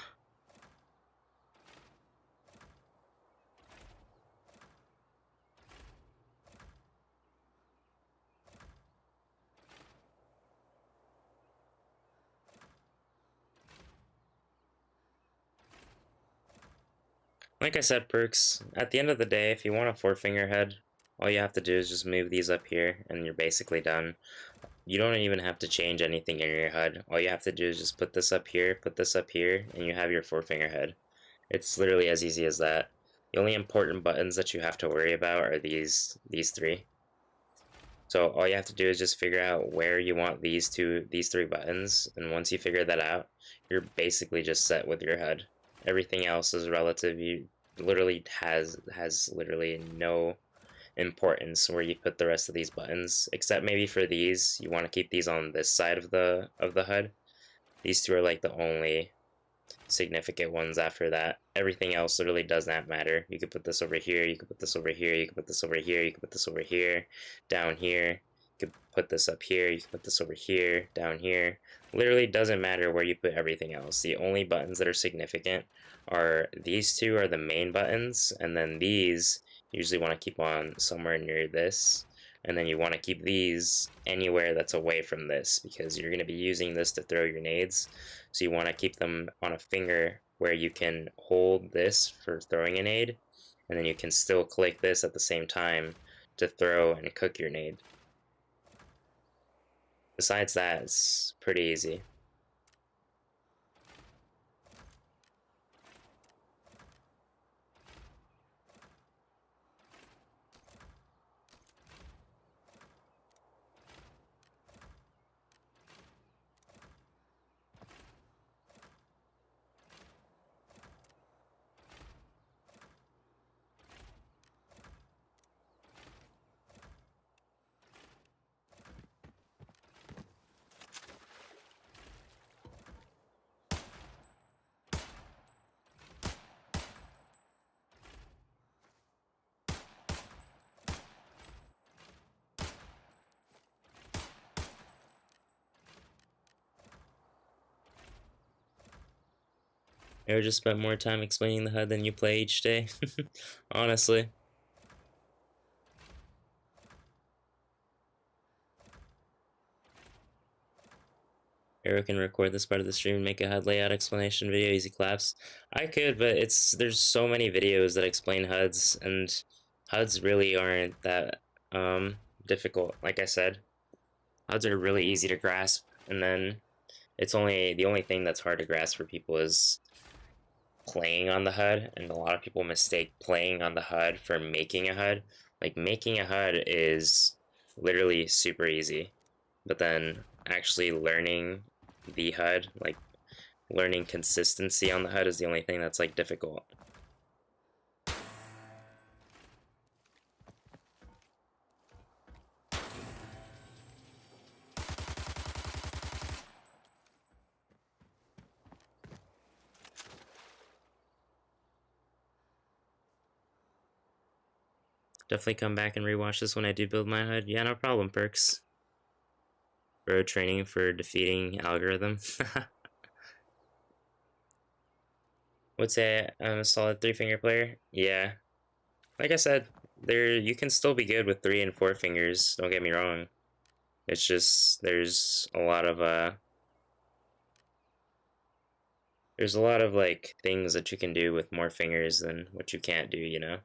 Speaker 1: Like I said, perks, at the end of the day, if you want a four-finger head, all you have to do is just move these up here, and you're basically done. You don't even have to change anything in your HUD. All you have to do is just put this up here, and you have your four-finger head. It's literally as easy as that. The only important buttons that you have to worry about are these three. So all you have to do is just figure out where you want these three buttons, and once you figure that out, you're basically just set with your HUD. Everything else is relative. You literally has literally no importance where you put the rest of these buttons, except maybe for these, you want to keep these on this side of the HUD. These two are like the only significant ones after that. Everything else literally does not matter. You could put this over here, you could put this over here, you could put this over here, you could put this over here, down here. You could put this up here, you could put this over here, down here. Literally doesn't matter where you put everything else. The only buttons that are significant are these two are the main buttons, and then these you usually want to keep on somewhere near this. And then you want to keep these anywhere that's away from this because you're going to be using this to throw your nades. So you want to keep them on a finger where you can hold this for throwing a nade, and then you can still click this at the same time to throw and cook your nade. Besides that, it's pretty easy. Ever just spent more time explaining the HUD than you play each day? Honestly. Arrow can record this part of the stream and make a HUD layout explanation video, easy claps. I could, but there's so many videos that explain HUDs, and HUDs really aren't that difficult. Like I said, HUDs are really easy to grasp, and then the only thing that's hard to grasp for people is playing on the HUD, and a lot of people mistake playing on the HUD for making a HUD. Like, making a HUD is literally super easy, but then actually learning the HUD, like learning consistency on the HUD, is the only thing that's like difficult. Definitely come back and rewatch this when I do build my HUD. Yeah, no problem, perks. Bro, training for defeating algorithm. Would say I'm a solid three-finger player. Yeah, like I said, you can still be good with three and four fingers. Don't get me wrong. It's just there's a lot of like things that you can do with more fingers than what you can't do, you know.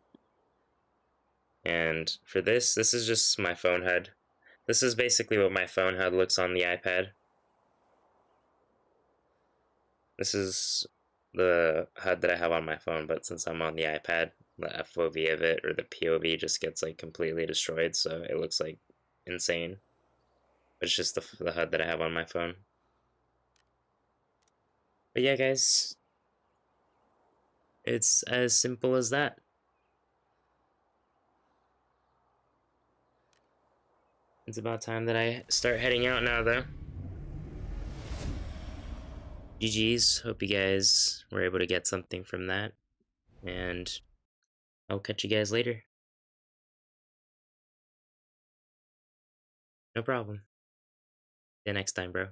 Speaker 1: And for this is just my phone HUD. This is basically what my phone HUD looks on the iPad. This is the HUD that I have on my phone, but since I'm on the iPad, the FOV of it, or the POV, just gets like completely destroyed, so it looks like insane. But it's just the HUD that I have on my phone. But yeah, guys, it's as simple as that. It's about time that I start heading out now, though. GG's. Hope you guys were able to get something from that. And I'll catch you guys later. No problem. you next time, bro.